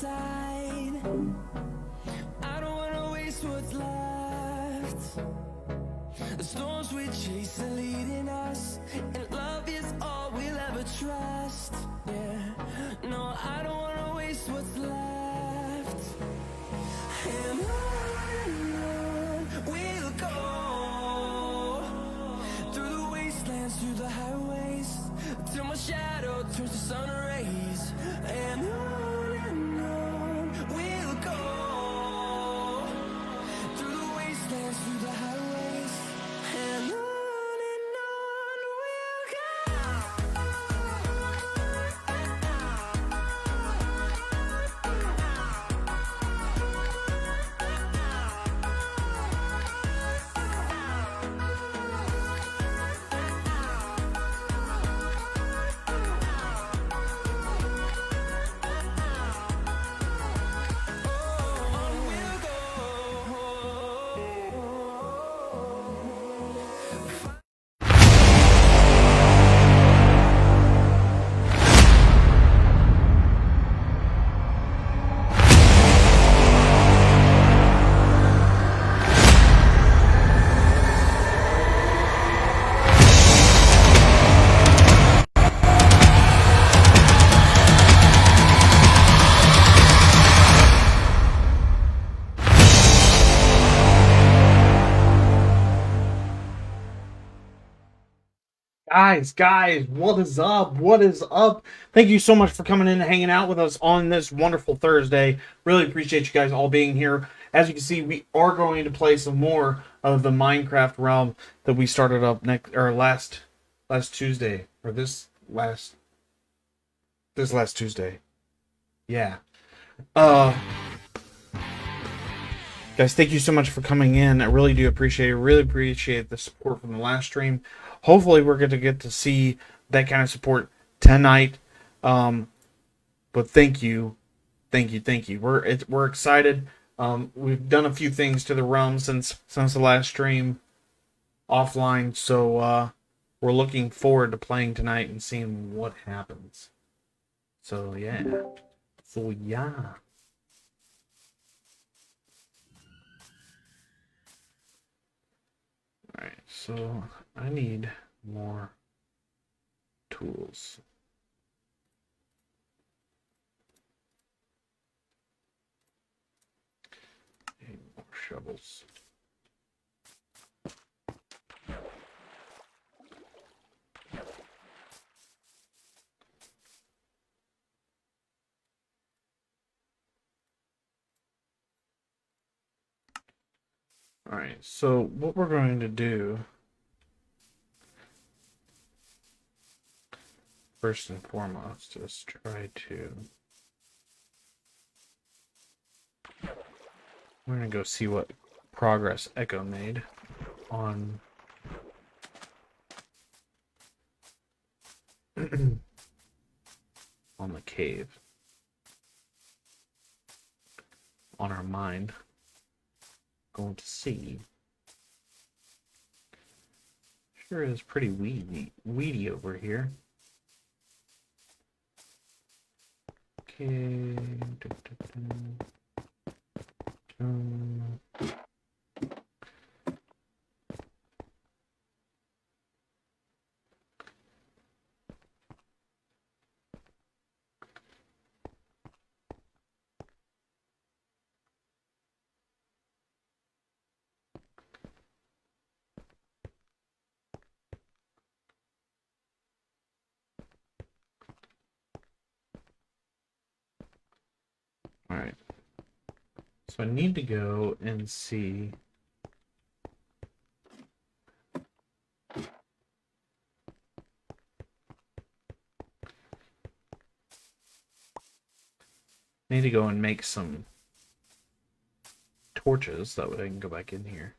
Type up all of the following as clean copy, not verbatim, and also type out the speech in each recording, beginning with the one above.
side. I don't wanna waste what's left. The storms we chase are leading us, and love is all we'll ever trust. Yeah, no, I don't wanna waste what's left. And on we'll go, through the wastelands, through the highways, till my shadow turns to sun rays. And on we'll go, through the wastelands, through the highways, and on we'll go. Guys, what is up? What is up? Thank you so much for coming in and hanging out with us on this wonderful Thursday. Really appreciate you guys all being here. As you can see, we are going to play some more of the Minecraft realm that we started up last Tuesday, or this last Tuesday. Yeah. Guys, thank you so much for coming in. I really do appreciate it. Really appreciate the support from the last stream. Hopefully, we're going to get to see that kind of support tonight. But thank you. We're excited. We've done a few things to the realm since the last stream offline. So we're looking forward to playing tonight and seeing what happens. So yeah. Alright, so I need more tools. Need more shovels. Alright, so what we're going to do first and foremost is try to... We're going to go see what progress Echo made on on the cave. On our mine. Going to see. Sure is pretty weedy over here. Okay. Alright. So I need to go and see. I need to go and make some torches. That way I can go back in here.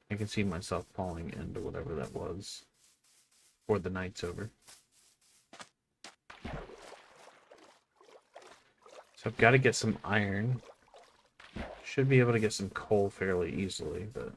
I can see myself falling into whatever that was. Before the night's over. So I've got to get some iron. Should be able to get some coal fairly easily, but...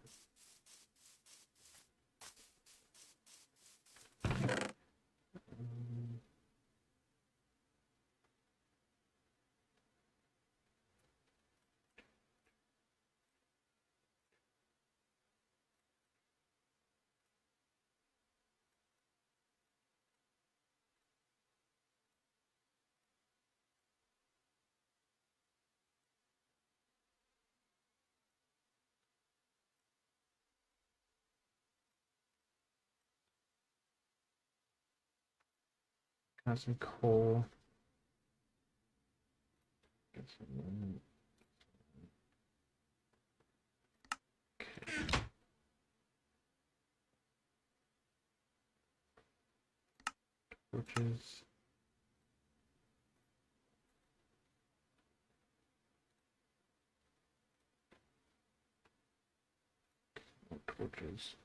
Have some coal. Get some... Okay. Torches. Torches.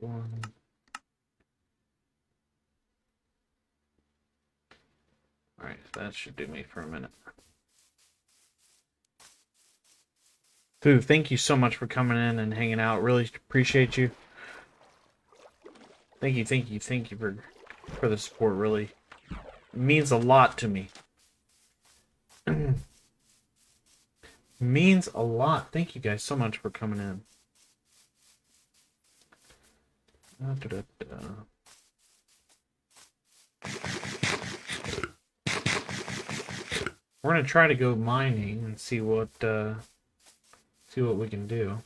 One. Alright, that should do me for a minute. Fu, thank you so much for coming in and hanging out. Really appreciate you. Thank you for the support. Really means a lot to me. Means a lot. Thank you guys so much for coming in. We're gonna try to go mining and see what we can do.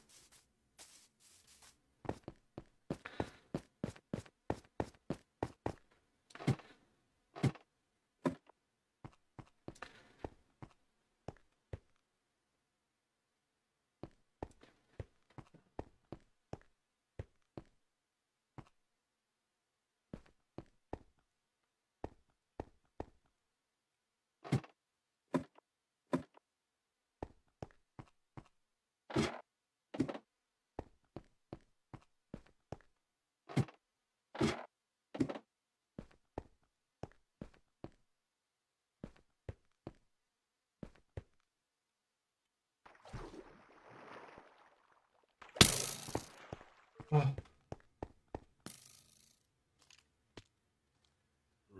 Oh.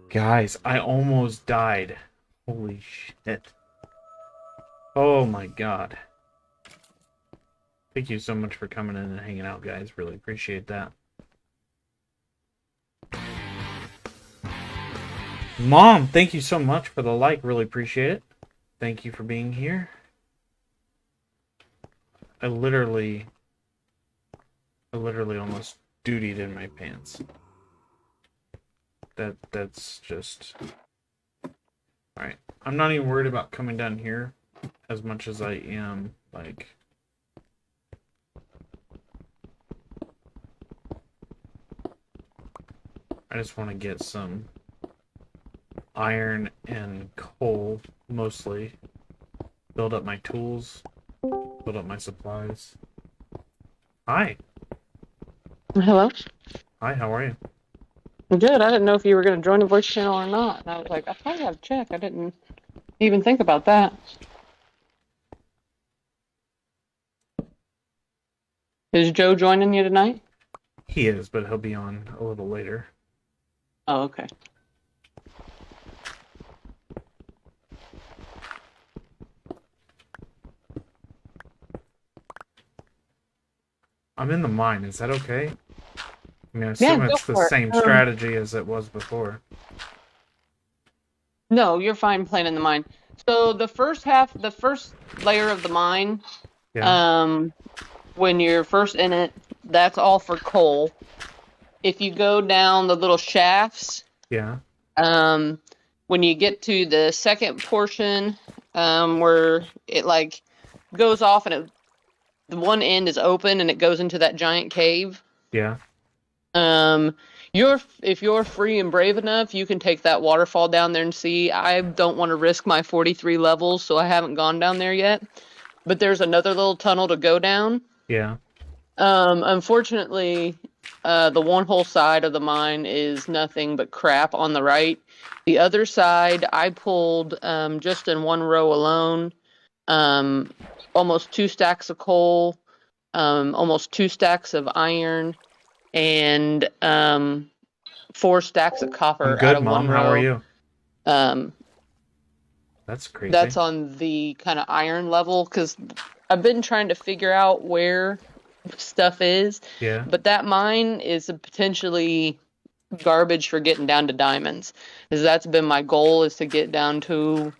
Guys, I almost died. Holy shit. Oh my god. Thank you so much for coming in and hanging out, guys. Really appreciate that. Mom, thank you so much for the like. Really appreciate it. Thank you for being here. I literally almost dutied in my pants. That's just... Alright. I'm not even worried about coming down here as much as I am, like... I just want to get some iron and coal, mostly. Build up my tools. Build up my supplies. Hi. Hello? Hi, how are you? Good. I didn't know if you were going to join the voice channel or not. And I was like, I probably have to check. I didn't even think about that. Is Joe joining you tonight? He is, but he'll be on a little later. Oh, okay. I'm in the mine. Is that okay? I mean, I assume Yeah, go it's the for it. same strategy as it was before. No, you're fine playing in the mine. So the first layer of the mine, Yeah. when you're first in it, that's all for coal. If you go down the little shafts, Yeah. when you get to the second portion, where it like goes off and the one end is open and it goes into that giant cave. Yeah. If you're free and brave enough, you can take that waterfall down there and see. I don't want to risk my 43 levels, so I haven't gone down there yet. But there's another little tunnel to go down. Yeah. Unfortunately, the one whole side of the mine is nothing but crap on the right. The other side, I pulled just in one row alone, almost 2 stacks of coal, almost 2 stacks of iron, and 4 stacks of copper I'm good, out of Mom. one row. How are you? Um, That's crazy. that's on the kind of iron level, because I've been trying to figure out where stuff is. Yeah. But that mine is potentially garbage for getting down to diamonds. Because that's been my goal, is to get down to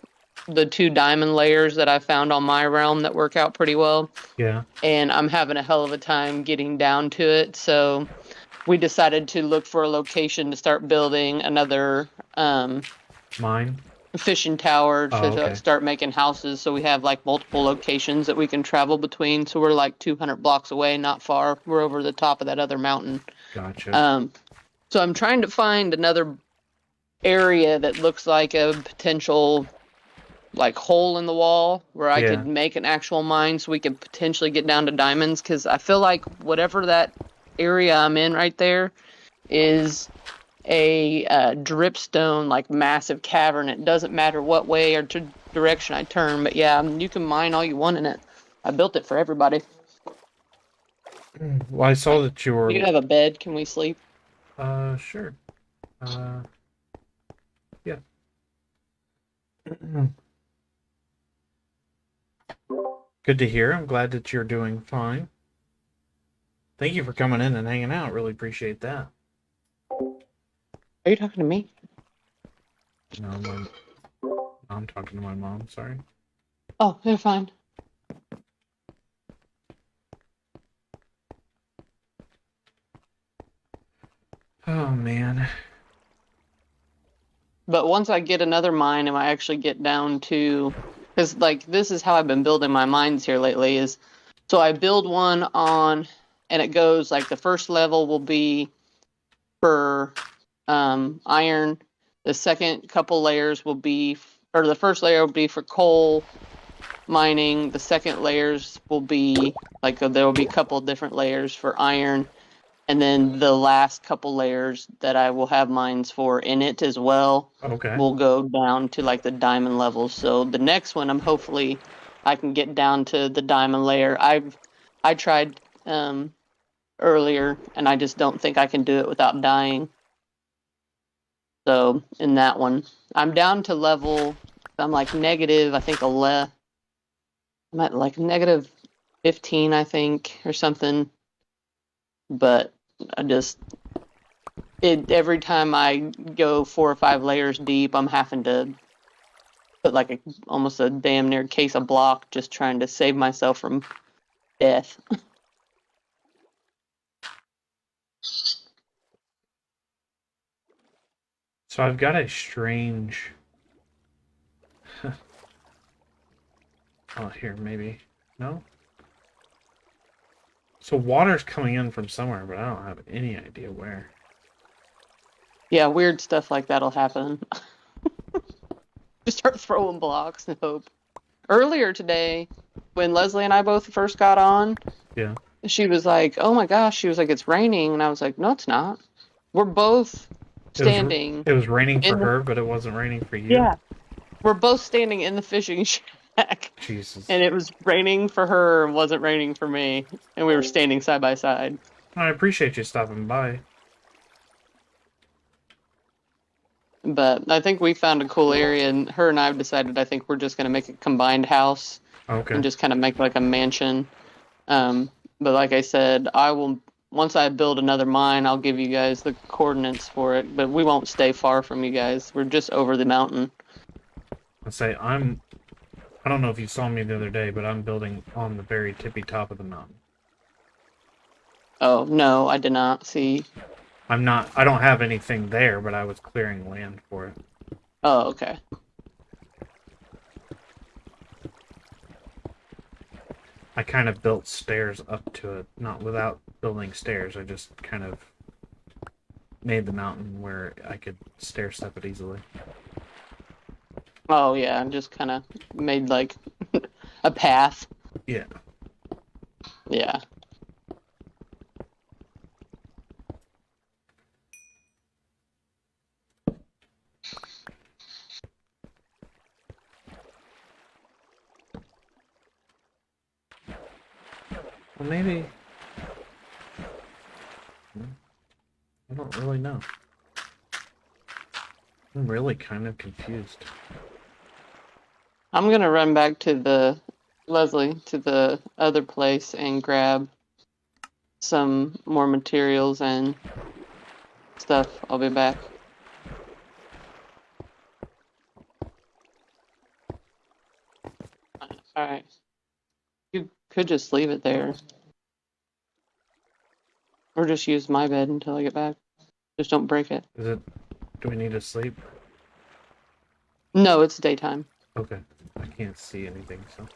the 2 diamond layers that I found on my realm that work out pretty well. Yeah. And I'm having a hell of a time getting down to it. So we decided to look for a location to start building another Mine. fishing tower to okay. start making houses. So we have like multiple locations that we can travel between. So we're like 200 blocks away, not far. We're over the top of that other mountain. Gotcha. So I'm trying to find another area that looks like a potential like hole in the wall where I could make an actual mine so we could potentially get down to diamonds, because I feel like whatever that area I'm in right there is a dripstone, like massive cavern. It doesn't matter what way or direction I turn, but yeah, you can mine all you want in it. I built it for everybody. Well, I saw that you were. Do you have a bed? Can we sleep? Sure. Yeah. Good to hear. I'm glad that you're doing fine. Thank you for coming in and hanging out. Really appreciate that. Are you talking to me? No, I'm talking to my mom. Sorry. Oh, they're fine. Oh, man. But once I get another mine and I actually get down to, because like this is how I've been building my mines here lately, is so I build one on, and it goes like the first level will be for iron, the second couple layers will be, or the first layer will be for coal mining, the second layers will be like there will be a couple different layers for iron, and then the last couple layers that I will have mines for in it as well Okay. will go down to like the diamond levels. So the next one, hopefully I can get down to the diamond layer. I tried earlier, and I just don't think I can do it without dying. So in that one, I'm down to level. I'm like negative. I think I'm at like negative 15, I think, or something. But every time I go 4 or 5 layers deep, I'm having to put like almost a damn near case of block, just trying to save myself from death. So I've got a strange. Oh, here, maybe. No? So water's coming in from somewhere, but I don't have any idea where. Yeah, weird stuff like that'll happen. Just start throwing blocks and hope. Earlier today, when Leslie and I both first got on, Yeah. she was like, "Oh my gosh," she was like, "It's raining," and I was like, "No, it's not. We're both standing." It was raining for her, but it wasn't raining for you. Yeah, we're both standing in the fishing shack, Jesus. and it was raining for her, and wasn't raining for me, and we were standing side by side. I appreciate you stopping by. But I think we found a cool area, and her and I have decided I think we're just going to make a combined house Okay. and just kind of make like a mansion. But like I said, I will, once I build another mine, I'll give you guys the coordinates for it. But we won't stay far from you guys. We're just over the mountain. I don't know if you saw me the other day, but I'm building on the very tippy top of the mountain. Oh, no, I did not see. I don't have anything there, but I was clearing land for it. Oh, okay. I kind of built stairs up to it, not without building stairs. I just kind of made the mountain where I could stair step it easily. Oh, yeah, just kind of made like a path. Yeah. Yeah. Well, maybe. I don't really know. I'm really kind of confused. I'm gonna run back to the other place and grab some more materials and stuff. I'll be back. Alright. You could just leave it there. Or just use my bed until I get back. Just don't break it. Do we need to sleep? No, it's daytime. Okay. I can't see anything, so.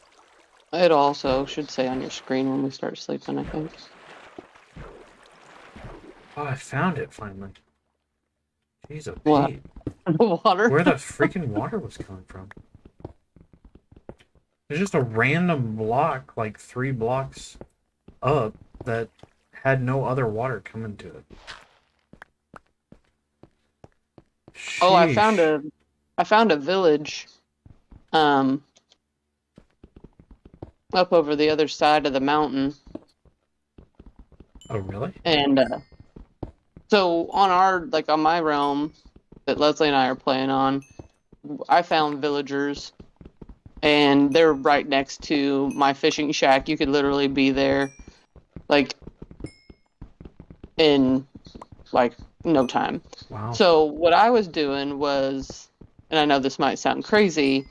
It also should say on your screen when we start sleeping, I think. Oh, I found it finally. Jeez, oh What? Pete. The water? Where the freaking water was coming from. There's just a random block, like 3 blocks up, that had no other water coming to it. Oh, I Sheesh. found a village up over the other side of the mountain. Oh, really? And so on my realm that Leslie and I are playing on, I found villagers and they're right next to my fishing shack. You could literally be there like in like no time. Wow. So what I was doing was, and I know this might sound crazy,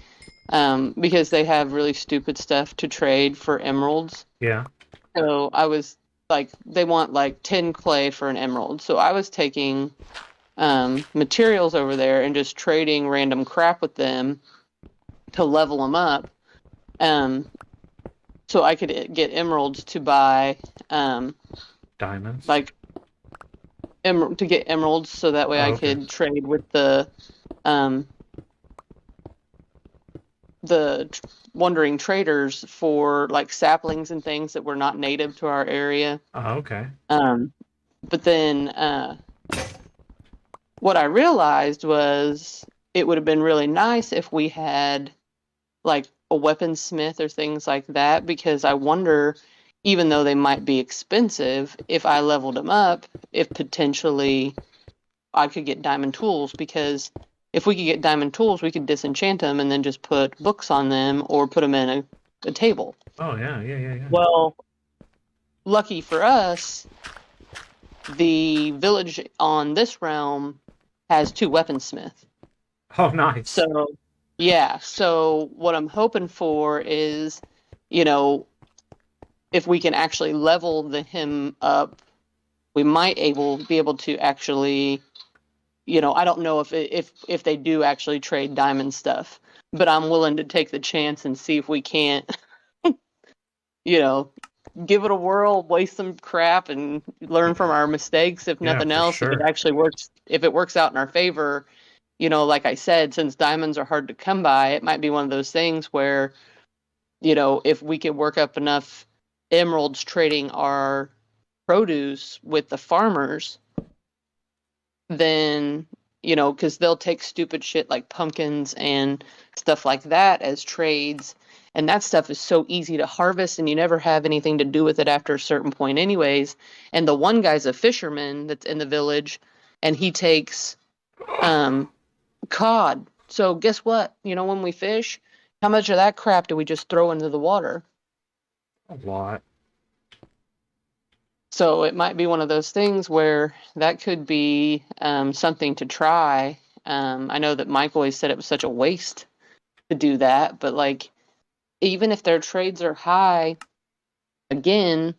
because they have really stupid stuff to trade for emeralds. Yeah. So I was like, they want like 10 clay for an emerald. So I was taking materials over there and just trading random crap with them to level them up. So I could get emeralds to buy Diamonds. like to get emeralds, so that way I could trade with the wandering traders for like saplings and things that were not native to our area. Oh, okay. But then what I realized was it would have been really nice if we had like a weaponsmith or things like that, because I wonder, even though they might be expensive, if I leveled them up, if potentially I could get diamond tools, because if we could get diamond tools, we could disenchant them and then just put books on them or put them in a table. Oh, yeah. Well, lucky for us, the village on this realm has 2 weaponsmiths. Oh, nice. So, yeah. So what I'm hoping for is, if we can actually level him up, we might be able to actually, I don't know if they do actually trade diamond stuff, but I'm willing to take the chance and see if we can't, give it a whirl, waste some crap, and learn from our mistakes. If nothing else, sure. if it actually works, if it works out in our favor, like I said, since diamonds are hard to come by, it might be one of those things where, if we could work up enough emeralds trading our produce with the farmers, then, because they'll take stupid shit like pumpkins and stuff like that as trades. And that stuff is so easy to harvest, and you never have anything to do with it after a certain point anyways. And the one guy's a fisherman that's in the village, and he takes cod. So guess what? When we fish, how much of that crap do we just throw into the water? A lot. So it might be one of those things where that could be something to try. I know that Mike always said it was such a waste to do that, but like, even if their trades are high, again,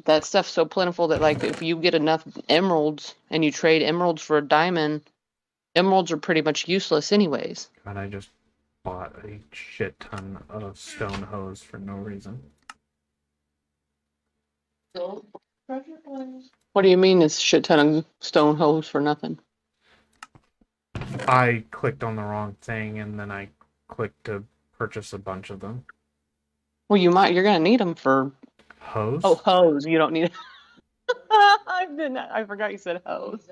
that stuff's so plentiful that like if you get enough emeralds and you trade emeralds for a diamond, emeralds are pretty much useless anyways. God, I just bought a shit ton of stone hose for no reason. What do you mean it's a shit ton of stone hoes for nothing? I clicked on the wrong thing, and then I clicked to purchase a bunch of them. Well, you're gonna need them for hose. Oh, hose. You don't need. I forgot you said hose.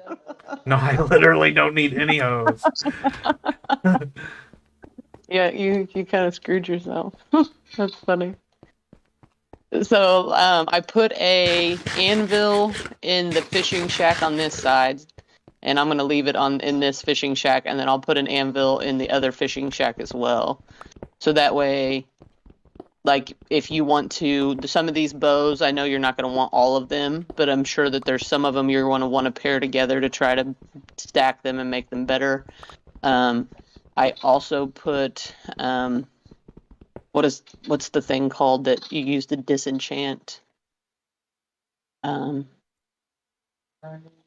No, I literally don't need any hose. Yeah, you kind of screwed yourself. That's funny. So I put a anvil in the fishing shack on this side, and I'm gonna leave it in this fishing shack, and then I'll put an anvil in the other fishing shack as well. So that way, like if you want to, some of these bows, I know you're not going to want all of them, but I'm sure that there's some of them you're going to want to pair together to try to stack them and make them better. I also put what's the thing called that you use to disenchant?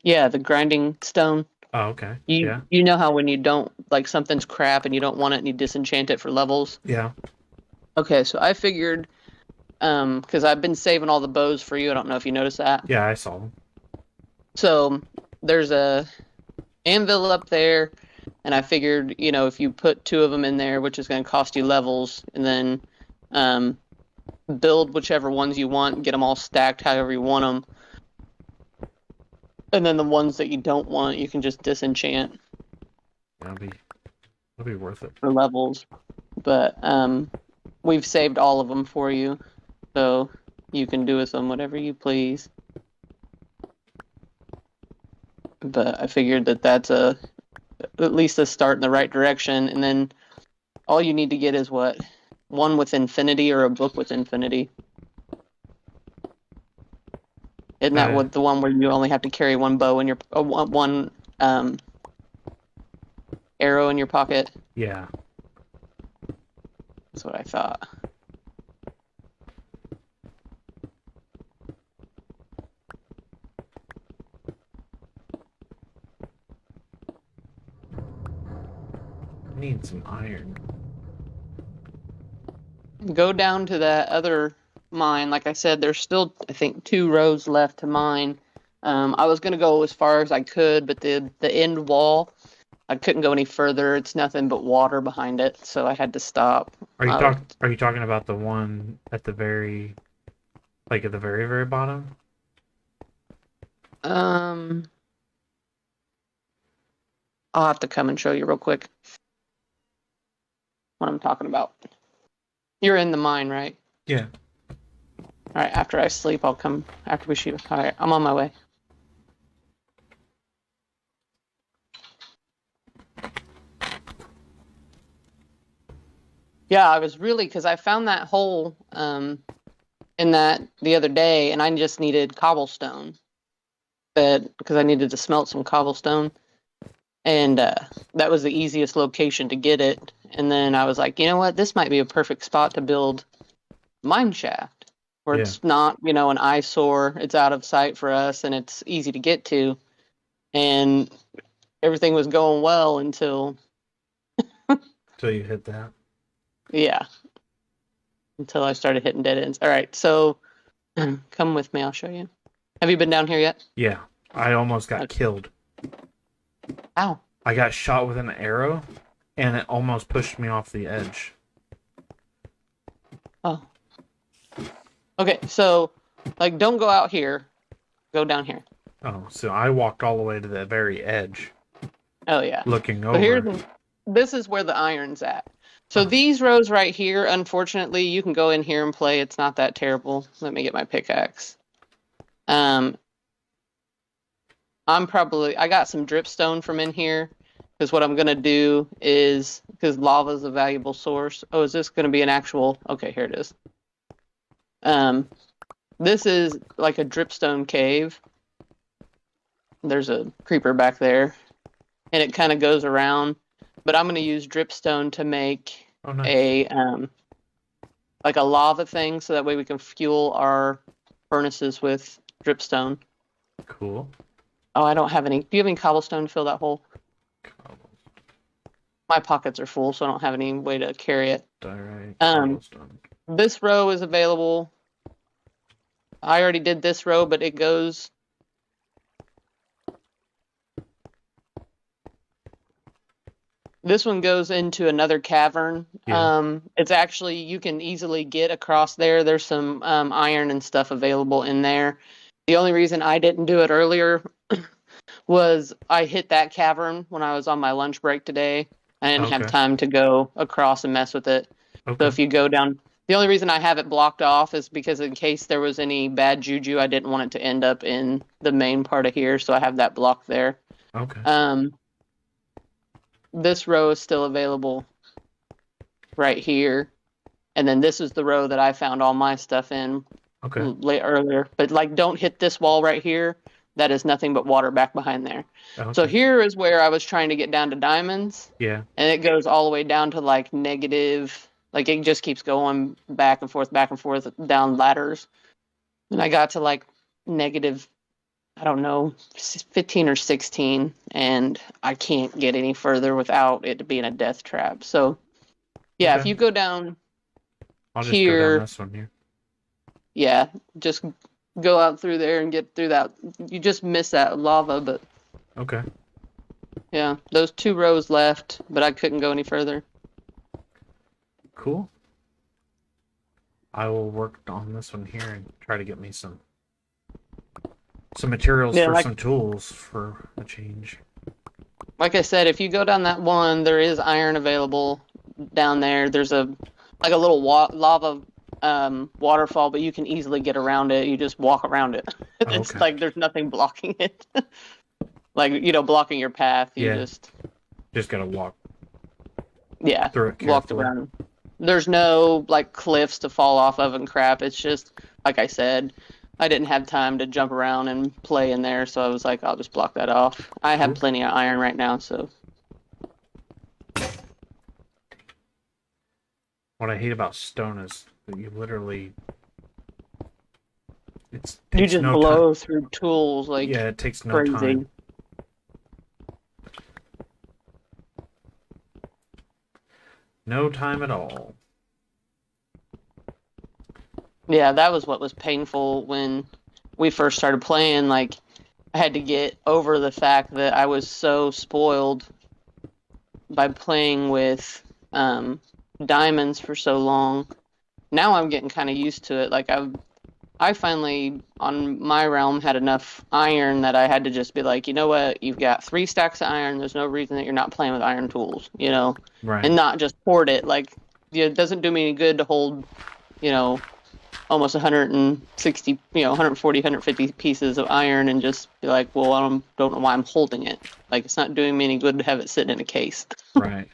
Yeah, the grinding stone. Oh, okay. You Yeah. you know how when you don't like something's crap and you don't want it and you disenchant it for levels? Yeah. Okay, so I figured because I've been saving all the bows for you. I don't know if you noticed that. Yeah, I saw them. So there's a anvil up there, and I figured, if you put 2 of them in there, which is going to cost you levels, and then build whichever ones you want, get them all stacked however you want them, and then the ones that you don't want, you can just disenchant That'll be worth it. for levels. But we've saved all of them for you, so you can do with them whatever you please. But I figured that that's at least a start in the right direction, and then all you need to get is what? One with infinity or a book with infinity. Isn't that what the one where you only have to carry one bow in your one arrow in your pocket? Yeah. That's what I thought. I need some iron. Go down to that other mine. Like I said, there's still, I think, 2 rows left to mine. I was going to go as far as I could, but the end wall, I couldn't go any further. It's nothing but water behind it, so I had to stop. Are you talking about the one at the very, like at the very, very bottom? I'll have to come and show you real quick what I'm talking about. You're in the mine, right? Yeah. All right, after I sleep, I'll come after we shoot. All right, I'm on my way. Yeah, I was really, because I found that hole in that the other day, and I just needed cobblestone. Because I needed to smelt some cobblestone. And that was the easiest location to get it. And then I was like, you know what? This might be a perfect spot to build mine shaft, where it's not, an eyesore. It's out of sight for us, and it's easy to get to. And everything was going well until... Until you hit that. Yeah. Until I started hitting dead ends. All right, so come with me. I'll show you. Have you been down here yet? Yeah. I almost got killed. Ow. I got shot with an arrow, and it almost pushed me off the edge. Oh. Okay, so, don't go out here. Go down here. Oh, so I walked all the way to the very edge. Oh, yeah. Looking So over. this is where the iron's at. So these rows right here, unfortunately, you can go in here and play. It's not that terrible. Let me get my pickaxe. I got some dripstone from in here, because what I'm going to do is, because lava is a valuable source. Oh, is this going to be an actual, okay, here it is. This is like a dripstone cave. There's a creeper back there, and it kind of goes around, but I'm going to use dripstone to make a lava thing, so that way we can fuel our furnaces with dripstone. Cool. Oh, I don't have any. Do you have any cobblestone to fill that hole? My pockets are full, so I don't have any way to carry it. Cobblestone. This row is available. I already did this row, but it goes... This one goes into another cavern. Yeah. It's actually, you can easily get across there. There's some iron and stuff available in there. The only reason I didn't do it earlier was I hit that cavern when I was on my lunch break today. I didn't have time to go across and mess with it. Okay. So if you go down... The only reason I have it blocked off is because in case there was any bad juju, I didn't want it to end up in the main part of here, so I have that blocked there. Okay. This row is still available right here. And then this is the row that I found all my stuff in Okay. late earlier. But like, don't hit this wall right here. That is nothing but water back behind there. So Okay. here is where I was trying to get down to diamonds. Yeah. And it goes all the way down to like negative. Like it just keeps going back and forth down ladders. And I got to like negative, I don't know, 15 or 16. And I can't get any further without it being a death trap. So yeah, if Okay. you go down I'll just go down here, this one here. yeah, just go out through there and get through that. You just miss that lava, but Okay. yeah, those 2 rows left, but I couldn't go any further. Cool. I will work on this one here and try to get me some materials Yeah, for like some tools for a change. I said, if you go down that one, there is iron available down there. There's a like a little lava waterfall, but you can easily get around it. You just walk around it. It's Okay. like there's nothing blocking it. Like, blocking your path. You Yeah. Just gotta walk yeah, through it walked carefully. around. There's no like cliffs to fall off of and crap. It's just like I said, I didn't have time to jump around and play in there, so I was like, I'll just block that off. I have Cool. plenty of iron right now, so What I hate about stone is that you literally it you takes just no time. blow through tools like Yeah, it takes no crazy. time. No time at all. Yeah, that was what was painful when we first started playing. Like, I had to get over the fact that I was so spoiled by playing with diamonds for so long. Now I'm getting kind of used to it. Like, I finally, on my realm, had enough iron that I had to just be like, you know what? You've got 3 stacks of iron. There's no reason that you're not playing with iron tools, Right. and not just hoard it. Like, it doesn't do me any good to hold, almost 160, 140, 150 pieces of iron and just be like, well, I don't know why I'm holding it. Like, it's not doing me any good to have it sitting in a case. Right.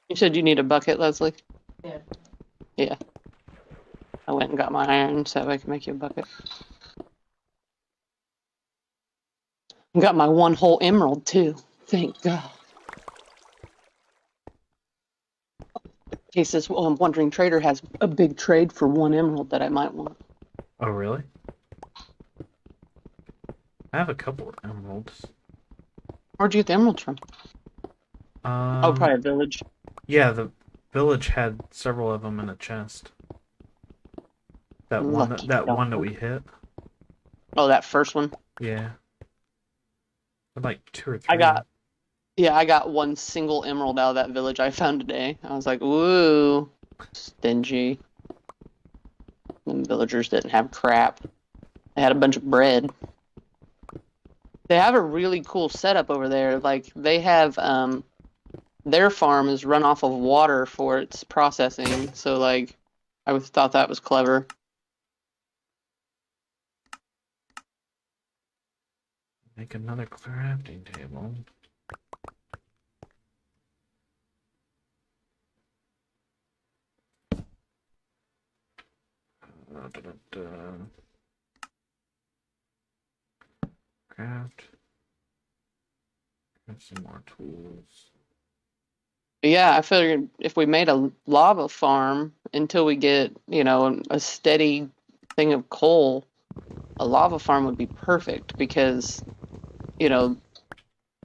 You said you need a bucket, Leslie? Yeah. Yeah. I went and got my iron so I can make you a bucket. Got my 1 whole emerald, too. Thank God. In case this wandering trader has a big trade for 1 emerald that I might want. Oh, really? I have a couple of emeralds. Where'd you get the emeralds from? Oh, probably a village. Yeah, the village had several of them in a chest. That Lucky one that dog. we hit. Oh, that first one? Yeah. Like 2 or 3. I got 1 single emerald out of that village I found today. I was like, woo, stingy. Them villagers didn't have crap. They had a bunch of bread. They have a really cool setup over there. Like, they have, their farm is run off of water for its processing. So, like, I thought that was clever. Make another crafting table. Craft. Some more tools. But yeah, I figured if we made a lava farm until we get, a steady thing of coal, a lava farm would be perfect because, you know,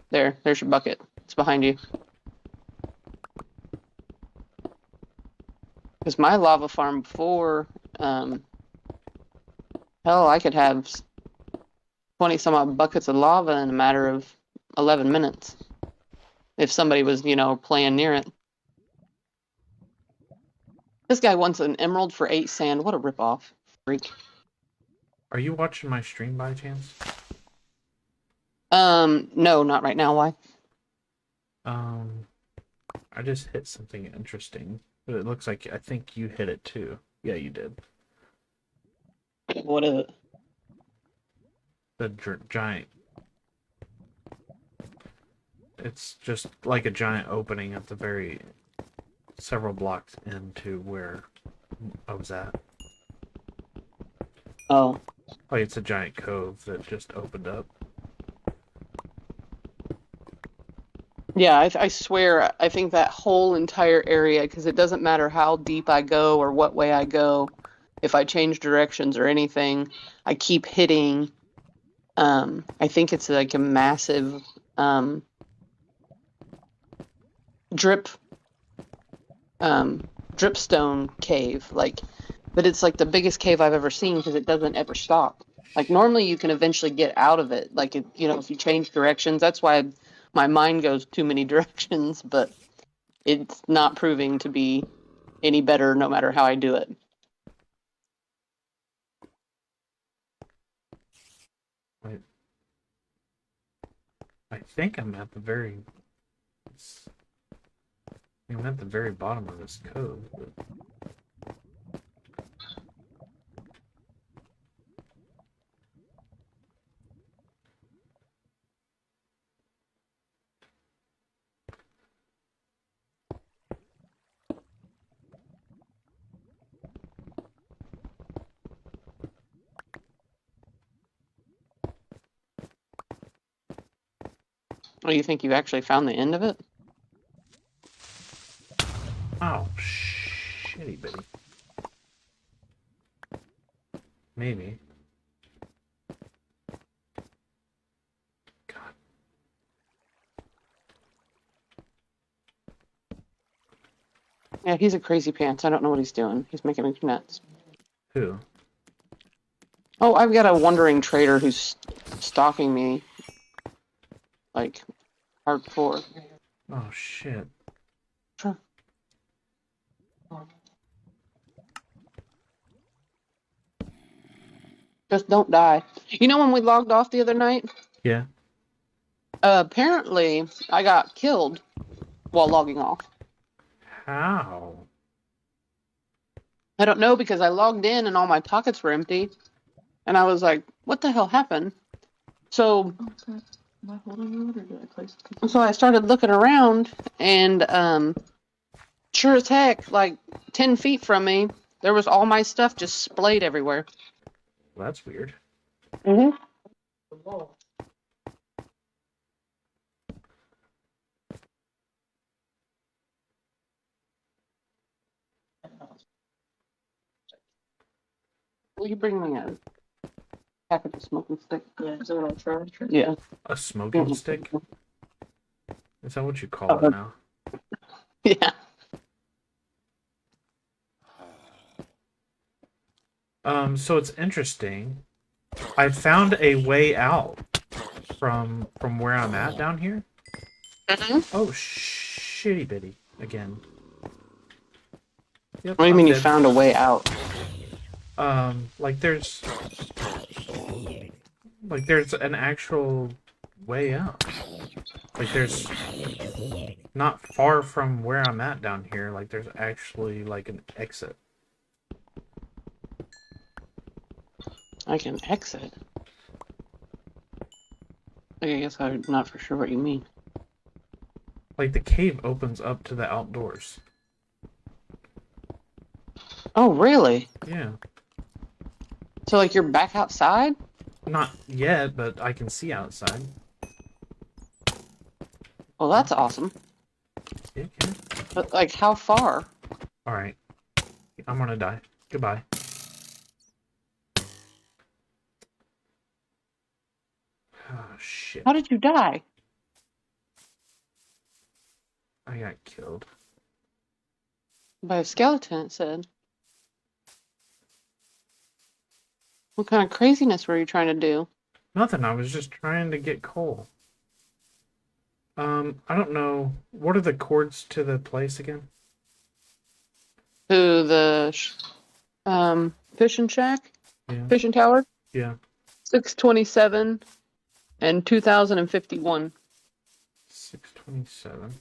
there's your bucket. It's behind you. Because my lava farm before, hell, I could have 20 some odd buckets of lava in a matter of 11 minutes if somebody was, playing near it. This guy wants an emerald for 8 sand. What a ripoff. Freak. Are you watching my stream by chance? No, not right now. Why? I just hit something interesting, but it looks like I think you hit it too. Yeah, you did. What is it? The giant. It's just like a giant opening at the very several blocks into where I was at. Oh. Like it's a giant cove that just opened up. Yeah, I swear, I think that whole entire area, because it doesn't matter how deep I go or what way I go, if I change directions or anything, I keep hitting. I think it's like a massive dripstone cave, but it's like the biggest cave I've ever seen because it doesn't ever stop. Like normally you can eventually get out of it, like if you change directions. That's why my mind goes too many directions, but it's not proving to be any better no matter how I do it. I think I'm at the very bottom of this cove. But... Oh, you think you actually found the end of it? Oh, shitty bitty. Maybe. God. Yeah, he's a crazy pants. I don't know what he's doing. He's making me nuts. Who? Oh, I've got a wandering trader who's stalking me. Like, hardcore. Oh, shit. Sure. Just don't die. You know when we logged off the other night? Yeah. Apparently, I got killed while logging off. How? I don't know because I logged in and all my pockets were empty. And I was like, what the hell happened? So, so I started looking around and sure as heck, like 10 feet from me, there was all my stuff just splayed everywhere. Well, that's weird. Mm-hmm. Will you bring me a package of smoking stick? Yeah, is that what I tried? Yeah. A smoking stick? Is that what you call it now? Yeah. So it's interesting. I found a way out from where I'm at down here. Mm-hmm. Oh, shitty bitty again. Yep, What do you mean you dead. found a way out? Like there's an actual way out. Like there's not far from where I'm at down here. Like there's actually like an exit. I can exit. I guess I'm not for sure what you mean. Like the cave opens up to the outdoors. Oh, really? Yeah. So, like, you're back outside? Not yet, but I can see outside. Well, that's awesome. Yeah, okay. But, like, how far? Alright. I'm gonna die. Goodbye. Oh, shit. How did you die? I got killed. By a skeleton, it said. What kind of craziness were you trying to do? Nothing. I was just trying to get coal. I don't know. What are the cords to the place again? To the fishing shack? Yeah. Fishing tower? Yeah. 627 and 2051. 627.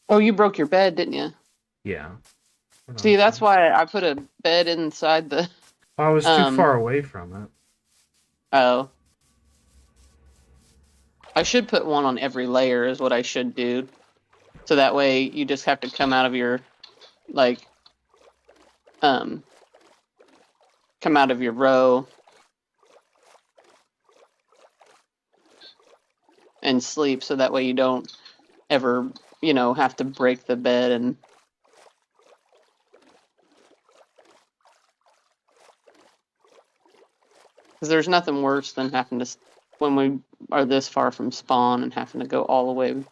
Oh, you broke your bed, didn't you? Yeah. Hold on See, a that's second. why I put a bed inside the. I was too far away from it. Oh. I should put one on every layer, is what I should do. So that way you just have to come out of your, like, come out of your row and sleep, so that way you don't ever, have to break the bed and. Because there's nothing worse than having to, when we are this far from spawn and having to go all the way.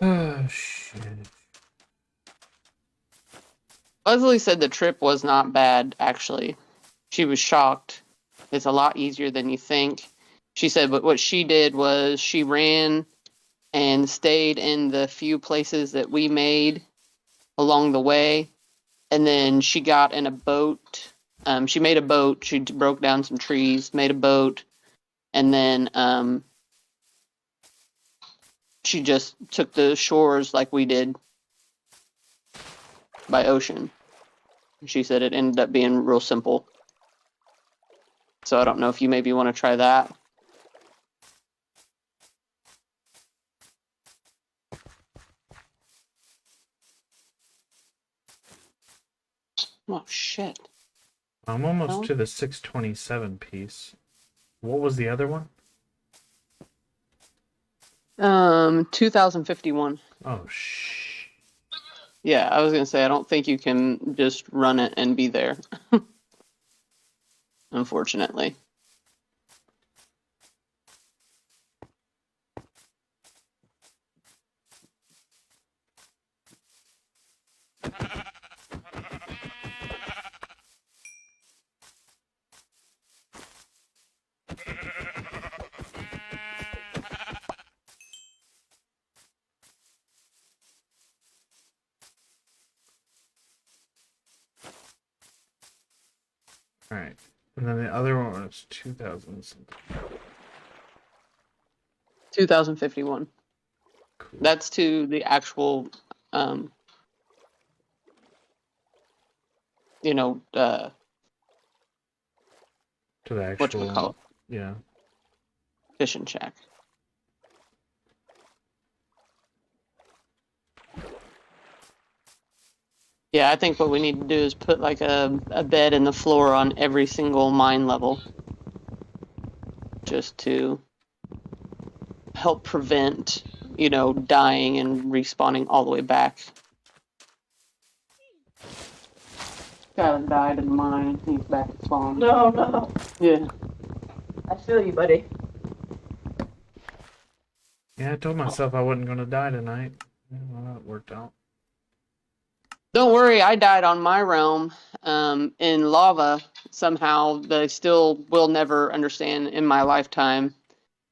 Oh, shit. Leslie said the trip was not bad, actually. She was shocked. It's a lot easier than you think. She said, but what she did was she ran and stayed in the few places that we made along the way. And then she got in a boat. She made a boat. She broke down some trees, made a boat. And then she just took the shores like we did by ocean. She said it ended up being real simple. So I don't know if you maybe want to try that. Oh, shit. I'm almost Well, to the 627 piece. What was the other one? 2051. Oh, shh. Yeah, I was gonna say I don't think you can just run it and be there. Unfortunately. Alright. And then the other one was 2000 something. 2051. Cool. That's to the actual, To the actual, whatchamacallit, yeah. fishing shack. Yeah, I think what we need to do is put like a bed in the floor on every single mine level. Just to help prevent, dying and respawning all the way back. Skylar died in the mine. He's back at spawn. No. Yeah. I feel you, buddy. Yeah, I told myself I wasn't going to die tonight. Yeah, well, that worked out. Don't worry, I died on my realm in lava somehow that I still will never understand in my lifetime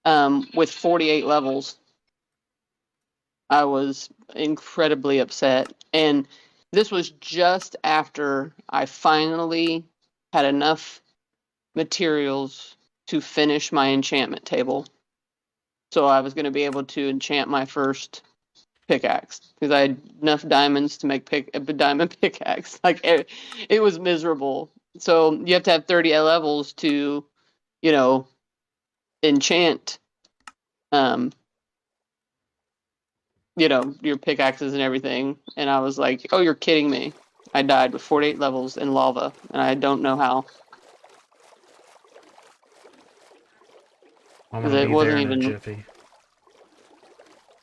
with 48 levels. I was incredibly upset. And this was just after I finally had enough materials to finish my enchantment table. So I was going to be able to enchant my first pickaxe because I had enough diamonds to make a diamond pickaxe. Like it was miserable. So you have to have 30 levels to, enchant, um, your pickaxes and everything. And I was like, oh, you're kidding me. I died with 48 levels in lava, and I don't know how. I'm Because gonna it be there wasn't in a even. jiffy.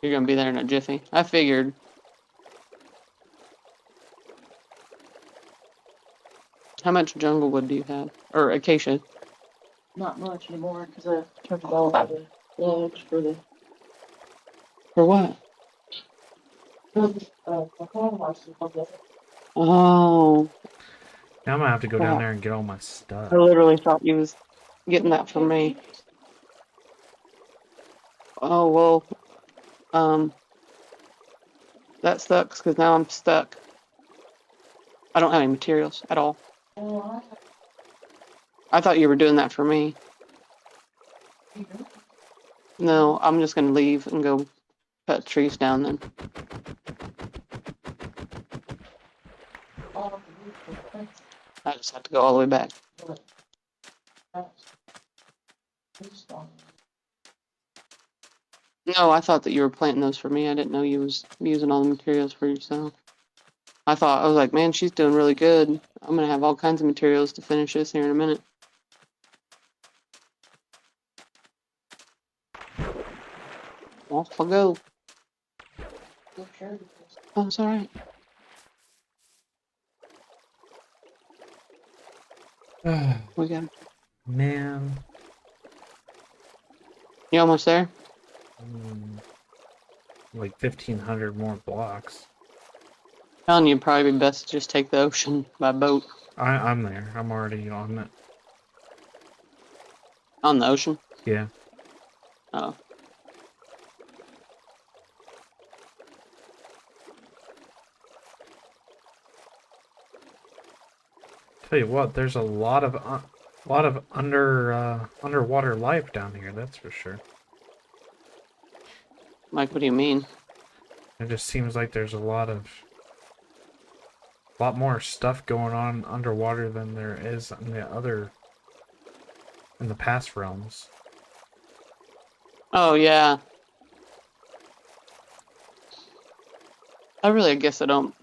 You're going to be there in a jiffy. I figured. How much jungle wood do you have? Or acacia? Not much anymore because I took all of the logs for the For what? farmhouse and stuff like that. Oh. Now I'm gonna have to go down Crap. there and get all my I stuff. literally thought you was getting that from me. Oh, well, that sucks because now I'm stuck. I don't have any materials at all. Oh, I thought you were doing that for me. No, I'm just going to leave and go cut trees down then. I just have to go all the way back. No, I thought that you were planting those for me. I didn't know you was using all the materials for yourself. I was like, man, she's doing really good. I'm going to have all kinds of materials to finish this here in a minute. Off I go. Oh, it's all right. We got it. Man. You almost there? Like 1,500 more blocks. Telling you, it'd probably be best to just take the ocean by boat. I'm there. I'm already on it. On the ocean? Yeah. Oh. Tell you what, there's a lot of underwater life down here. That's for sure. Mike, what do you mean? It just seems like there's a lot more stuff going on underwater than there is in the past realms. Oh, yeah. I guess I don't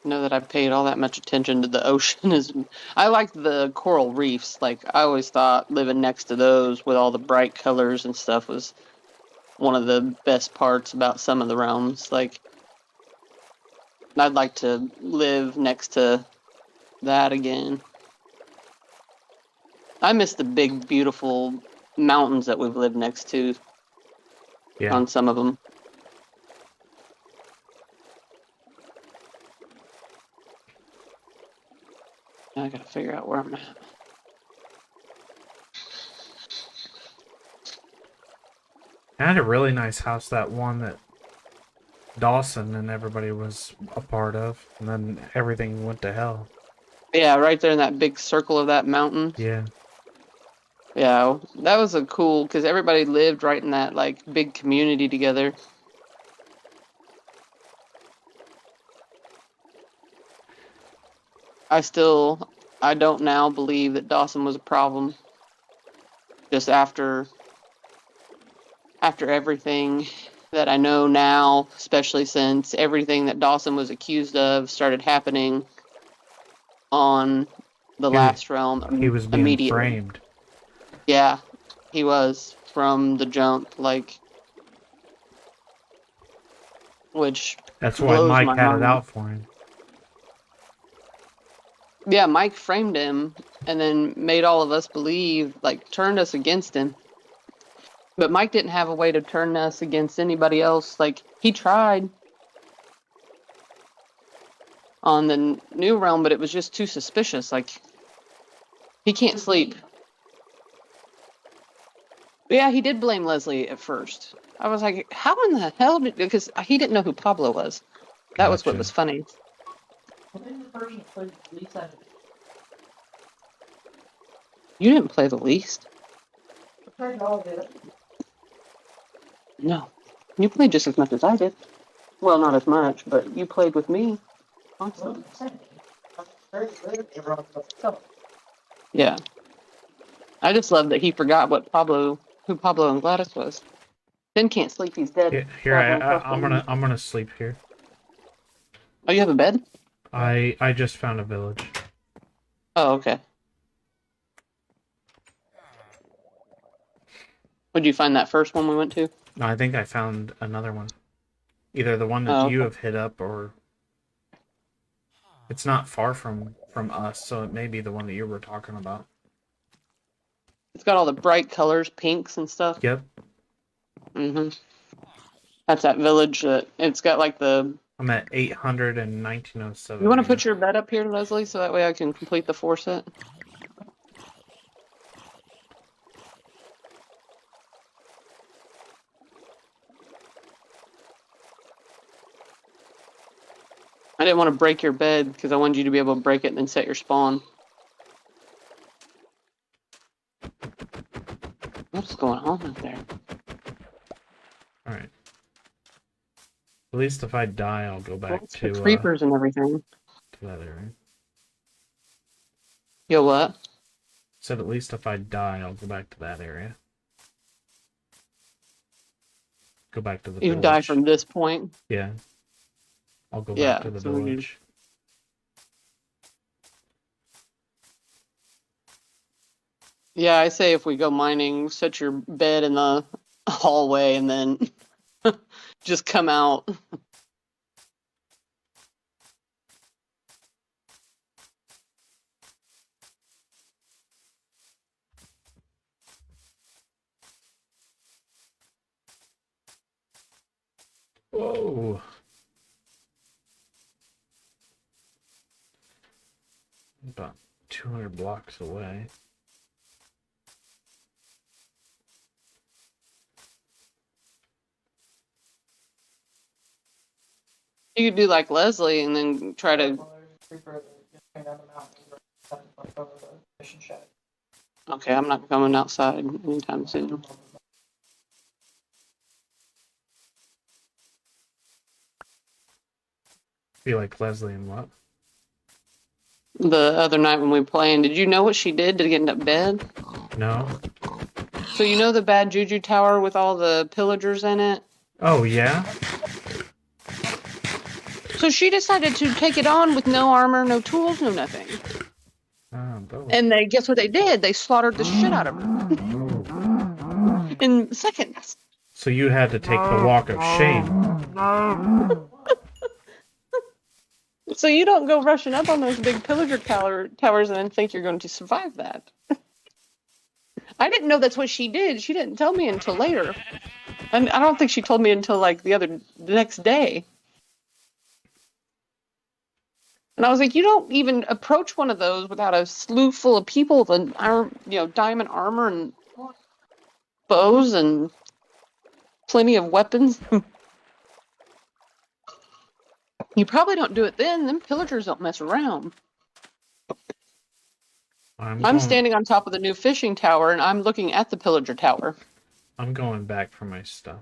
know that I paid all that much attention to the ocean. I like the coral reefs. Like, I always thought living next to those with all the bright colors and stuff was one of the best parts about some of the realms. Like, I'd like to live next to that again. I miss the big, beautiful mountains that we've lived next to Yeah. on some of them. I gotta figure out where I'm at. I had a really nice house, that one that Dawson and everybody was a part of, and then everything went to hell. Yeah, right there in that big circle of that mountain. Yeah. Yeah, that was a cool, because everybody lived right in that, like, big community together. I don't now believe that Dawson was a problem. Just after everything that I know now, especially since everything that Dawson was accused of started happening on the He, last realm he was being immediately. framed. Yeah, he was from the jump, like, which That's why blows Mike my had it mind. out for him. Yeah, Mike framed him and then made all of us believe, like, turned us against him. But Mike didn't have a way to turn us against anybody else. Like, he tried on the new realm, but it was just too suspicious. Like, he can't sleep. Yeah, he did blame Leslie at first. I was like, how in the hell did... Because he didn't know who Pablo was. That was what Gotcha. was funny. You didn't play the least. No. You played just as much as I did. Well, not as much, but you played with me. Awesome. Yeah. I just love that he forgot who Pablo and Gladys was. Ben can't sleep; he's dead. Here, I'm gonna sleep here. Oh, you have a bed? I just found a village. Oh, okay. Would you find that first one we went to? No, I think I found another one. Either the one that Oh, you okay. have hit up, or it's not far from us, so it may be the one that you were talking about. It's got all the bright colors, pinks and stuff. Yep. Mm-hmm. That's that village that it's got like the. I'm at 800 and 1907. You want to put your bed up here, Leslie, so that way I can complete the 4 set? I didn't want to break your bed because I wanted you to be able to break it and then set your spawn. What's going on up there? Alright. At least if I die, I'll go back What's to the creepers and everything? to that area. Yo, what? Said at least if I die, I'll go back to that area. Go back to the You village. die from this point? Yeah. I'll go Yeah, back to the so we village. Yeah, I say if we go mining, set your bed in the hallway and then just come out. Whoa. About 200 blocks away. You could do like Leslie and then try to. Okay, I'm not coming outside anytime soon. Be like Leslie and what? The other night when we played, did you know what she did to get into bed? No? So you know the bad juju tower with all the pillagers in it? Oh, yeah? So she decided to take it on with no armor, no tools, no nothing. And guess what they did? They slaughtered the shit out of her. In seconds. So you had to take the walk of shame. So you don't go rushing up on those big pillager towers and then think you're going to survive that. I didn't know that's what she did. She didn't tell me until later. And I don't think she told me until like the next day. And I was like, you don't even approach one of those without a slew full of people with diamond armor and bows and plenty of weapons. You probably don't do it then. Them pillagers don't mess around. I'm standing on top of the new fishing tower, and I'm looking at the pillager tower. I'm going back for my stuff.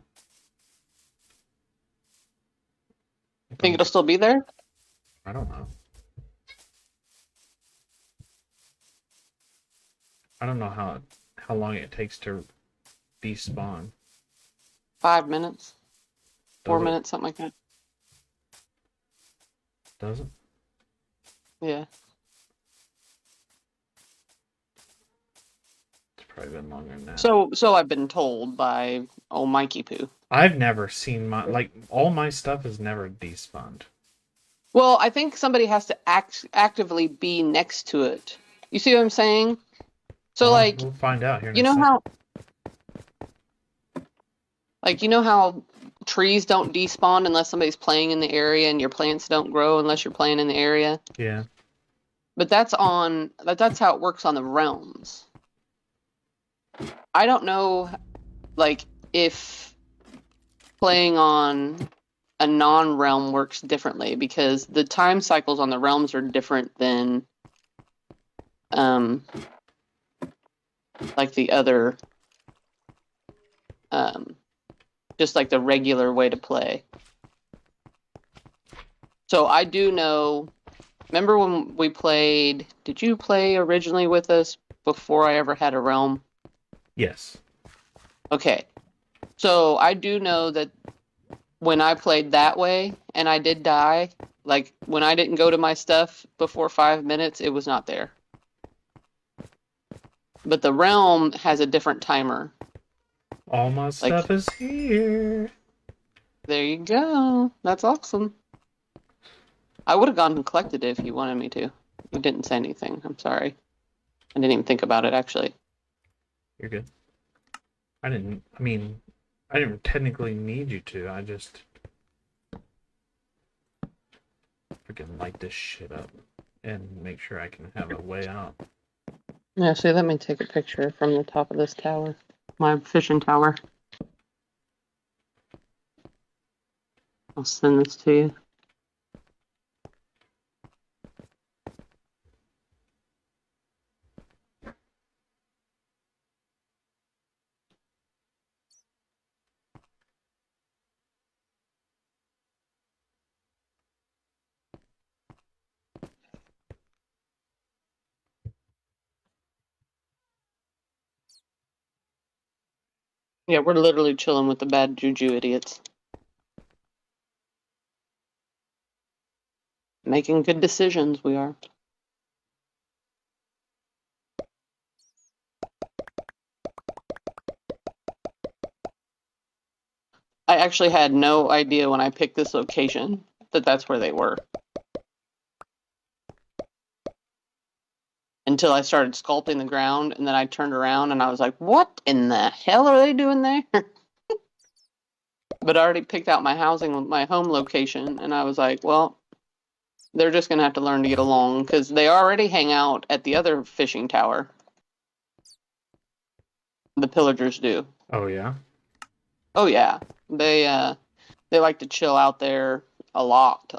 Think it'll still be there? I don't know. I don't know how long it takes to despawn. 5 minutes. 4 minutes, something like that. Does it? Yeah. It's probably been longer than that. So I've been told by old Mikey Poo. I've never seen all my stuff is never despawned. Well, I think somebody has to actively be next to it. You see what I'm saying? So we'll find out here. You know how trees don't despawn unless somebody's playing in the area, and your plants don't grow unless you're playing in the area? Yeah. But that's how it works on the realms. I don't know, if playing on a non-realm works differently, because the time cycles on the realms are different than the other just like the regular way to play. So I do know, remember when we played, did you play originally with us before I ever had a realm? Yes. Okay. So I do know that when I played that way and I did die, like when I didn't go to my stuff before 5 minutes, it was not there. But the realm has a different timer. All my stuff is here. There you go. That's awesome. I would have gone and collected it if you wanted me to. You didn't say anything. I'm sorry. I didn't even think about it, actually. You're good. I didn't technically need you to. I just freaking light this shit up and make sure I can have a way out. Yeah, see, let me take a picture from the top of this tower. My fishing tower. I'll send this to you. Yeah, we're literally chilling with the bad juju idiots. Making good decisions, we are. I actually had no idea when I picked this location that that's where they were. Until I started sculpting the ground, and then I turned around and I was like, what in the hell are they doing there? But I already picked out my home location, and I was like, well, they're just going to have to learn to get along, because they already hang out at the other fishing tower. The pillagers do. Oh yeah? Oh yeah. They like to chill out there a lot.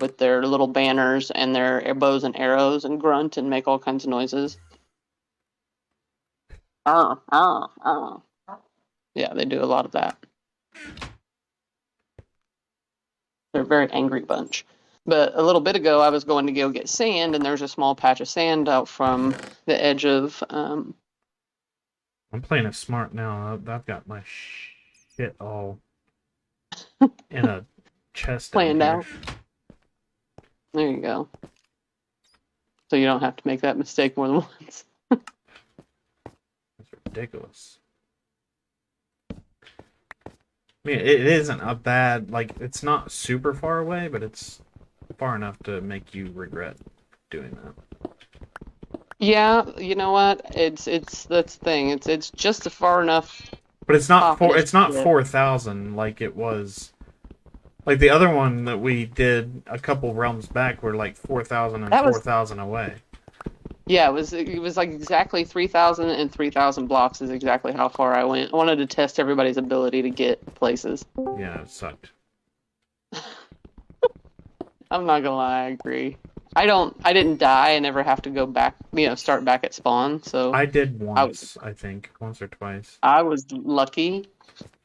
With their little banners and their bows and arrows and grunt and make all kinds of noises. Yeah, they do a lot of that. They're a very angry bunch. But a little bit ago, I was going to go get sand, and there's a small patch of sand out from the edge of. I'm playing it smart now. I've got my shit all in a chest planned down out. There you go. So you don't have to make that mistake more than once. That's ridiculous. I mean, it isn't a bad, like, it's not super far away, but it's far enough to make you regret doing that. Yeah, you know what? It's that's the thing. It's just far enough. But it's not Populous, 4,000 like it was. Like the other one that we did a couple realms back were like 4,000 and 4,000 away. Yeah, it was like exactly 3,000 and 3,000 blocks is exactly how far I went. I wanted to test everybody's ability to get places. Yeah, it sucked. I'm not gonna lie, I agree. I didn't die and never have to go back, start back at spawn, so I did once, I think. Once or twice. I was lucky,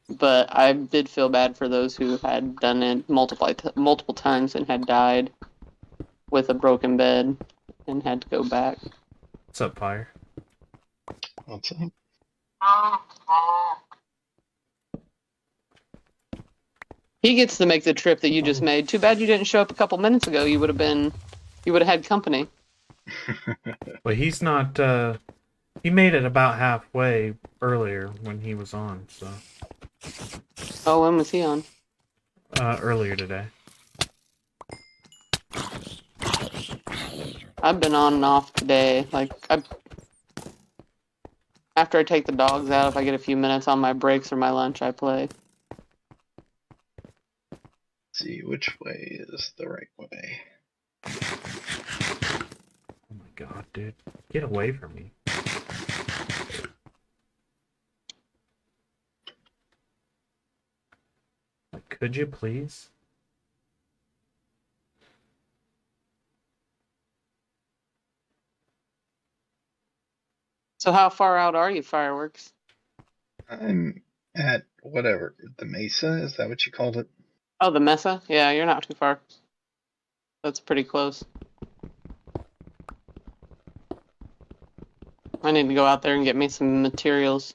but I did feel bad for those who had done it multiple times and had died with a broken bed and had to go back. What's up, Fire? What's up? He gets to make the trip that you just made. Too bad you didn't show up a couple minutes ago. You would have had company. Well, he's not, he made it about halfway earlier when he was on, so. Oh, when was he on? Earlier today. I've been on and off today. After I take the dogs out, if I get a few minutes on my breaks or my lunch, I play. Let's see, which way is the right way? Oh my god, dude. Get away from me. Like, could you please? So how far out are you, Fireworks? I'm at whatever, the Mesa, is that what you called it? Oh, the Mesa? Yeah, you're not too far. That's pretty close. I need to go out there and get me some materials.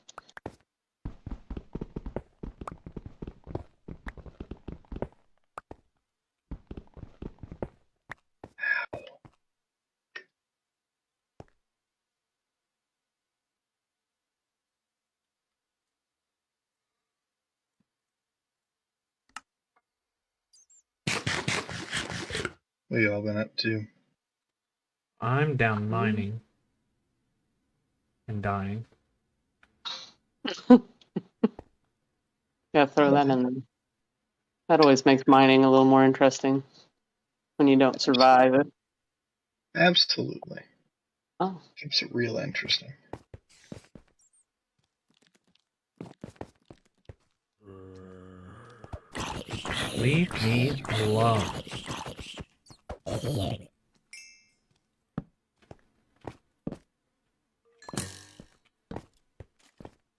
What y'all been up to? I'm down mining and dying. Yeah, throw that in there. That always makes mining a little more interesting when you don't survive it. Absolutely. Oh, Keeps it real interesting. Leave me alone.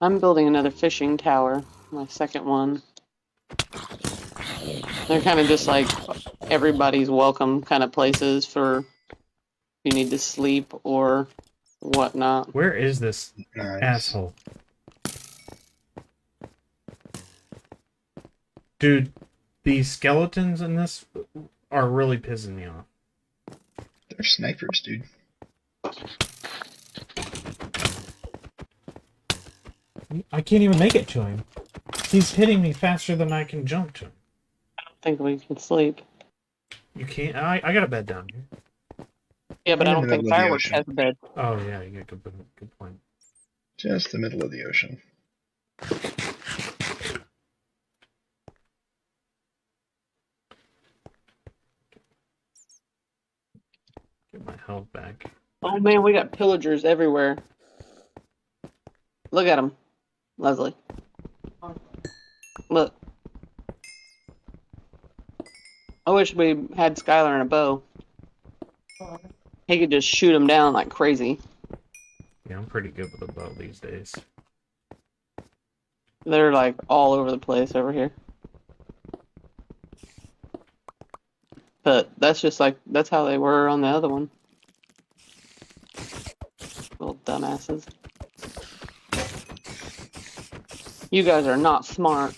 I'm building another fishing tower, my second one. They're kind of just like everybody's welcome kind of places for if you need to sleep or whatnot. Where is this Nice. asshole? Dude, these skeletons in this are really pissing me off. They're snipers, dude. I can't even make it to him. He's hitting me faster than I can jump to him. I don't think we can sleep. You can't. I got a bed down here. Yeah, but In I the don't think middle of the fireworks ocean. has a bed. Oh yeah, you got good point. Just the middle of the ocean. Get my health back. Oh man, we got pillagers everywhere. Look at them, Leslie. Look. I wish we had Skylar and a bow. He could just shoot them down like crazy. Yeah, I'm pretty good with a bow these days. They're like all over the place over here. But that's just like, that's how they were on the other one. Little dumbasses. You guys are not smart.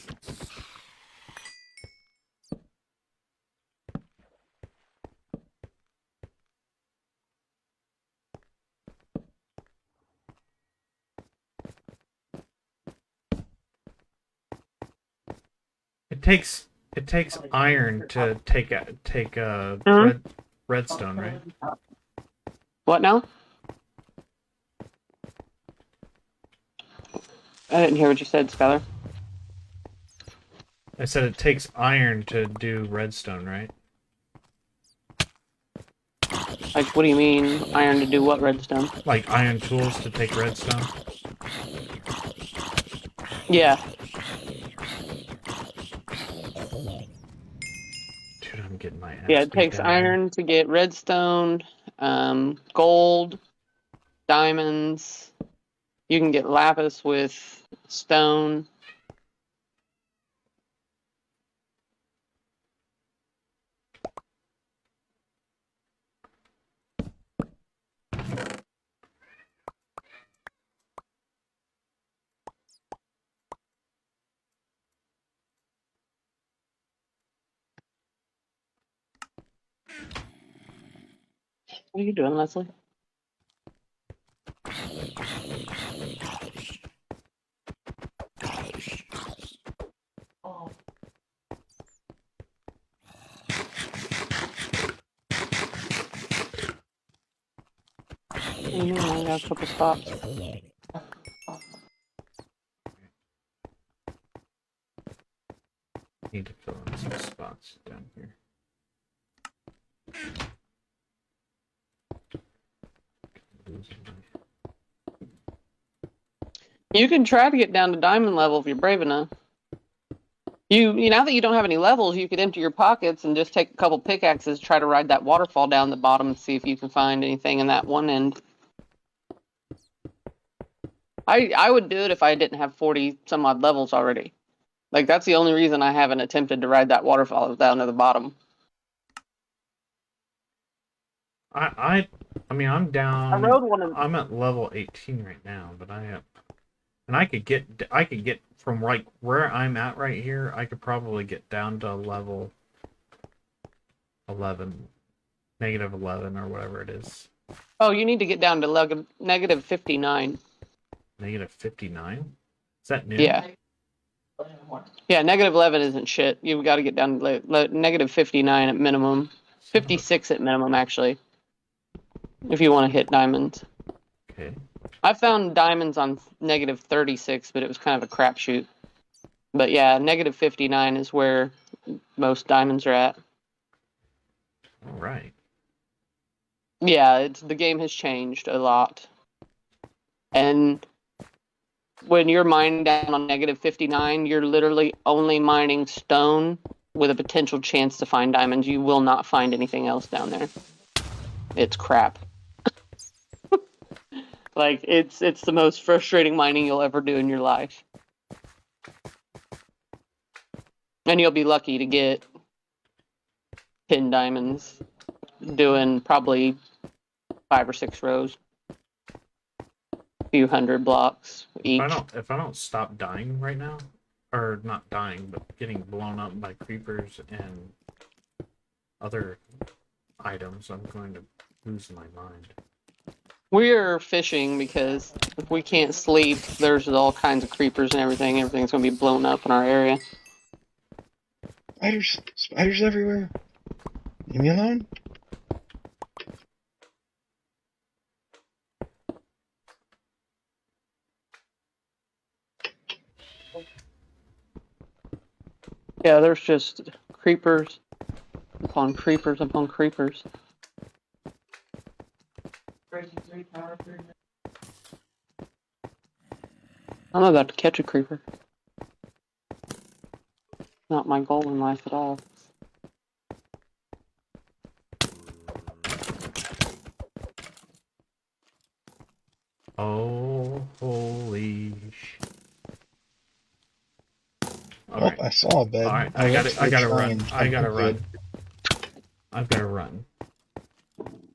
It takes iron to take redstone, right? What now? I didn't hear what you said, Skylar. I said it takes iron to do redstone, right? Like, what do you mean, iron to do what redstone? Like iron tools to take redstone. Yeah. Dude, I'm getting my ass Yeah, it beat takes down here. iron to get redstone, gold, diamonds. You can get lapis with stone. What are you doing, Leslie? What do you mean? I got a couple spots. Need to fill in some spots down here. You can try to get down to diamond level if you're brave enough. You now that you don't have any levels, you could empty your pockets and just take a couple pickaxes, try to ride that waterfall down the bottom and see if you can find anything in that one end. I would do it if I didn't have 40 some odd levels already. Like, that's the only reason I haven't attempted to ride that waterfall down to the bottom. I I mean, I'm I down. rode one of I'm at level 18 right now, but I could get from like where I'm at right here. I could probably get down to level 11, negative 11 or whatever it is. Oh, you need to get down to negative 59. Negative 59. Is that new? Yeah. Yeah, negative 11 isn't shit. You've got to get down to negative 59 at minimum. 56 at minimum, actually, if you want to hit diamonds. Okay. I found diamonds on negative 36, but it was kind of a crapshoot. But yeah, negative 59 is where most diamonds are at. All right. Yeah, the game has changed a lot. And when you're mining down on negative 59, you're literally only mining stone with a potential chance to find diamonds. You will not find anything else down there. It's crap. Like it's the most frustrating mining you'll ever do in your life. And you'll be lucky to get 10 diamonds doing probably 5 or 6 rows. A few hundred blocks each. If I don't stop dying right now, or not dying, but getting blown up by creepers and other items, I'm going to lose my mind. We're fishing because if we can't sleep, there's all kinds of creepers and everything. Everything's going to be blown up in our area. Spiders everywhere. Leave me alone. Yeah, there's just creepers upon creepers upon creepers. I'm about to catch a creeper. Not my goal in life at all. Oh, holy sh! All Oh, right. I saw a bed. All right, I gotta run. I gotta run. Good. I've gotta run.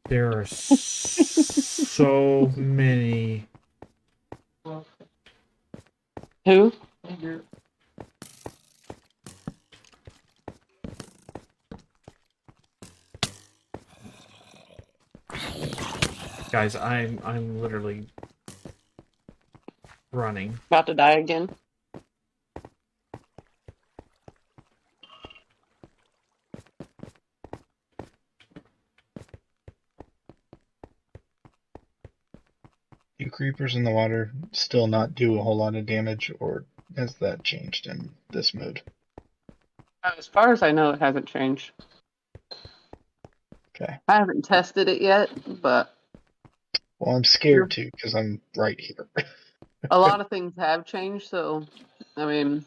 There are so many. Who? Guys, I'm literally running. About to die again? Do creepers in the water still not do a whole lot of damage, or has that changed in this mode? As far as I know, it hasn't changed. Okay. I haven't tested it yet, but Well, I'm scared too, because I'm right here. a lot of things have changed, so, I mean...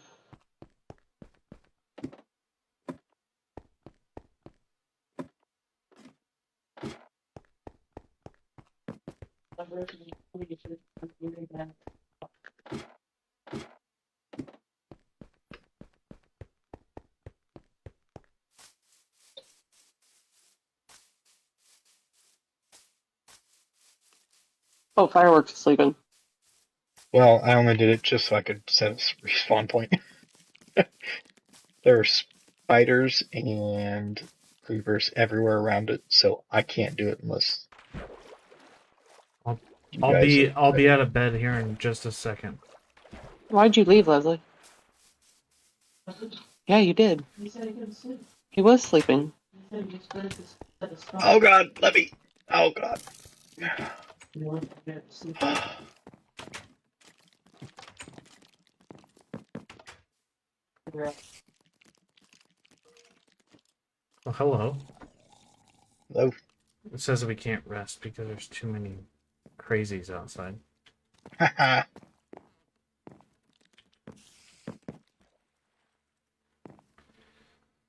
Oh, Fireworks is sleeping. Well, I only did it just so I could set a respawn point. There are spiders and creepers everywhere around it, so I can't do it unless I'll be out of bed here in just a second. Why'd you leave, Leslie? Yeah, you did. He said he couldn't sleep. He was sleeping. He said he just ready to set a stop. Oh God, let me. Oh God. You want to get to sleep. Oh, hello. Hello. It says we can't rest because there's too many crazies outside. Haha.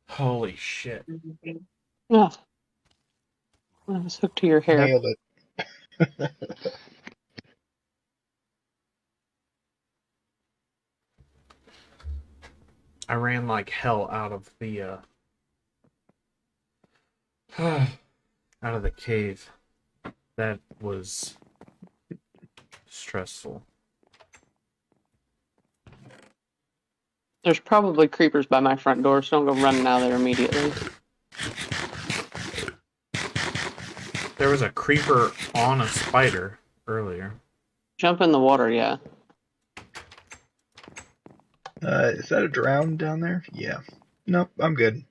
Holy shit. Yeah. I was hooked to your hair. Nailed it. I ran like hell out of the out of the cave. That was stressful. There's probably creepers by my front door, so don't go running out of there immediately. There was a creeper on a spider earlier. Jump in the water, yeah. Is that a drown down there? Yeah. Nope, I'm good.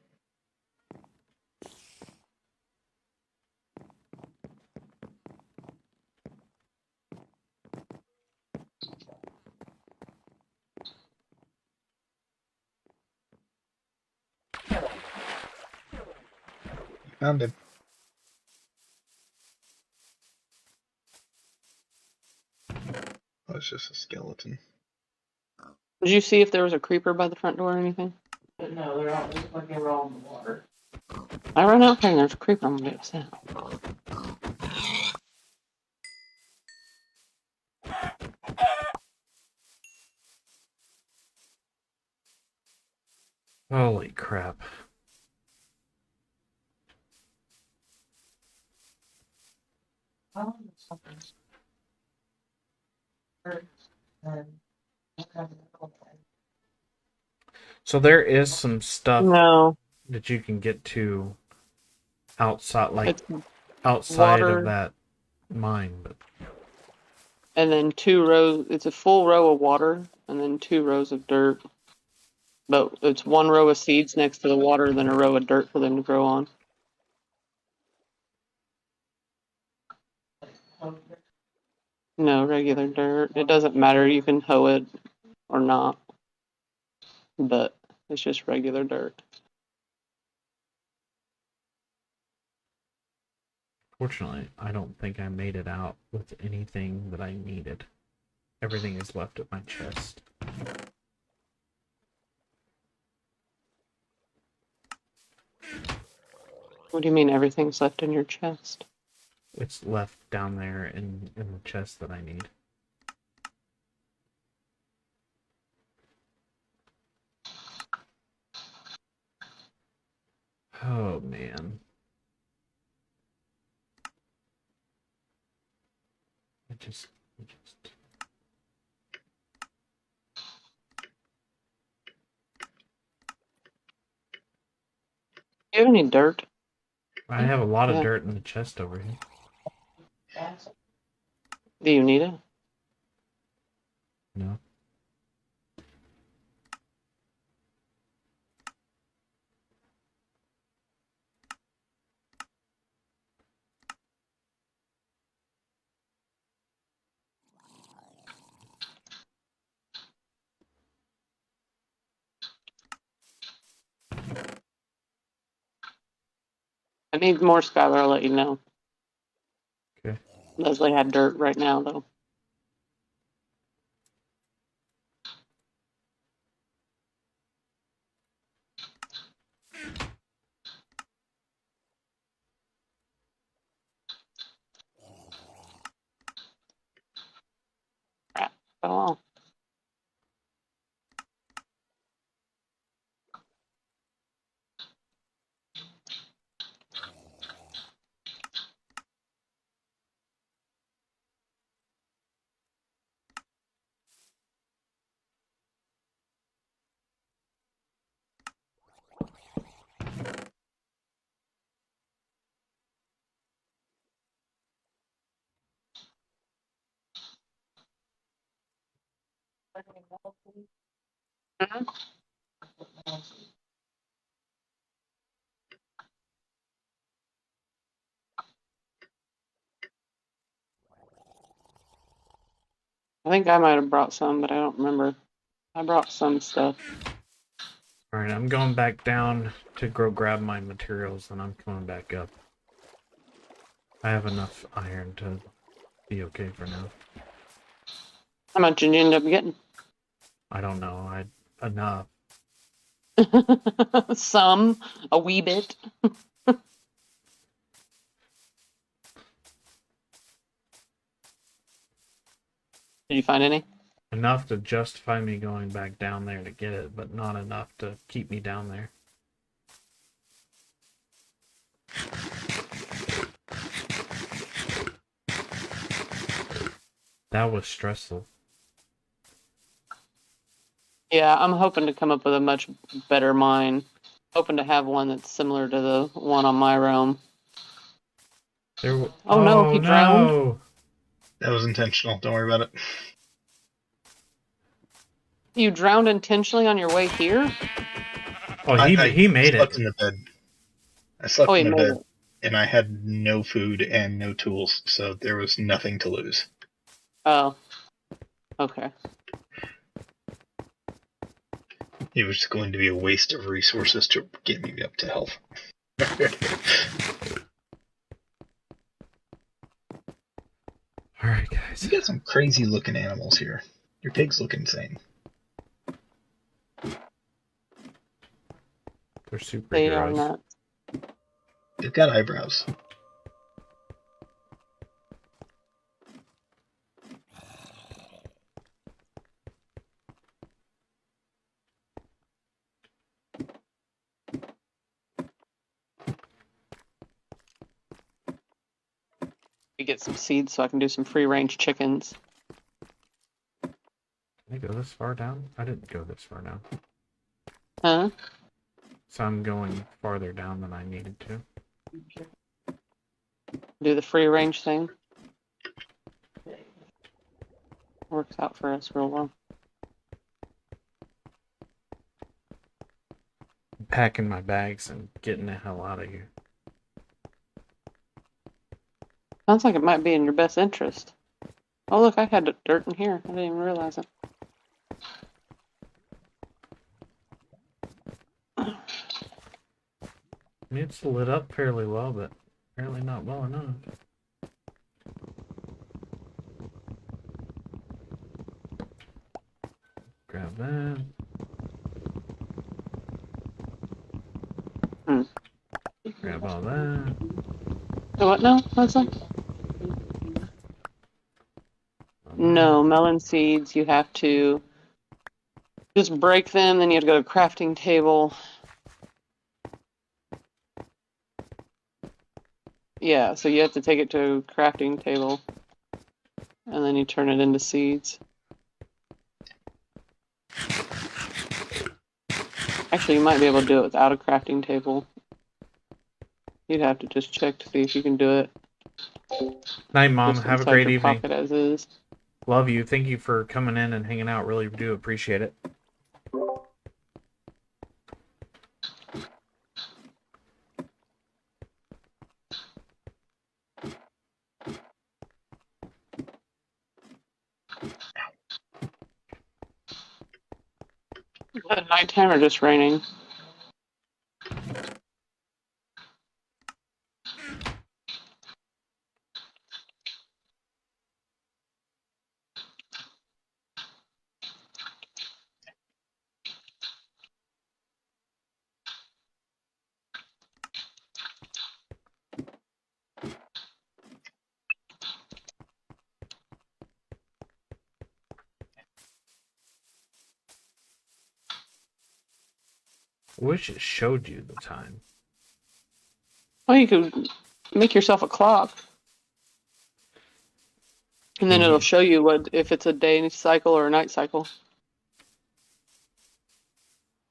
Found him. Oh, it's just a skeleton. Did you see if there was a creeper by the front door or anything? But no, they're all, it's like they were all in the water. I run out there and there's a creeper. I'm gonna get upset. Holy crap. Oh, something. And So there is some stuff No, that you can get to outside, like it's outside water. of that mine, but And then 2 rows. It's a full row of water, and then 2 rows of dirt. But it's 1 row of seeds next to the water, then a row of dirt for them to grow on. No, regular dirt. It doesn't matter. You can hoe it or not, but it's just regular dirt. fortunately, I don't think I made it out with anything that I needed. Everything is left at my chest. What do you mean everything's left in your chest? It's left down there in the chest that I need. Oh, man. I just... Do you have any dirt? I have a lot of Yeah. dirt in the chest over here. Do you need it? No. I need more, Skylar. I'll let you know. Okay. Leslie had dirt right now, though. Crap. Oh, I think I might have brought some, but I don't remember. I brought some stuff. Alright, I'm going back down to go grab my materials, and I'm coming back up. I have enough iron to be okay for now. How much did you end up getting? I don't know. Enough. Some, a wee bit. Did you find any? Enough to justify me going back down there to get it, but not enough to keep me down there. That was stressful. Yeah, I'm hoping to come up with a much better mine. Hoping to have one that's similar to the one on my realm. Oh no, Oh he drowned. no! That was intentional. Don't worry about it. You drowned intentionally on your way here? Oh, I he made slept it. in the bed. I Oh, slept he in the made bed, it. and I had no food and no tools, so there was nothing to lose. Oh, okay. It was going to be a waste of resources to get me up to health. All right, guys. You got some crazy looking animals here. Your pigs look insane. They're They are superheroes. not. They've got eyebrows. We get some seeds so I can do some free range chickens. Did I go this far down? I didn't go this far down. Huh? So I'm going farther down than I needed to. Do the free range thing. Works out for us real well. Packing my bags and getting the hell out of here. Sounds like it might be in your best interest. Oh look, I had dirt in here. I didn't even realize it. I mean, it's lit up fairly well, but apparently not well enough. Grab that. Grab all that. So what now? What's that? No, melon seeds, you have to just break them, then you have to go to crafting table. Yeah, so you have to take it to a crafting table, and then you turn it into seeds. Actually, you might be able to do it without a crafting table. You'd have to just check to see if you can do it. Night, Mom. Just Have a inside great your evening. pocket as is. Love you. Thank you for coming in and hanging out. Really do appreciate it. Is it nighttime or just raining? I wish it showed you the time. Well, you could make yourself a clock, and then it'll show you what if it's a day cycle or a night cycle.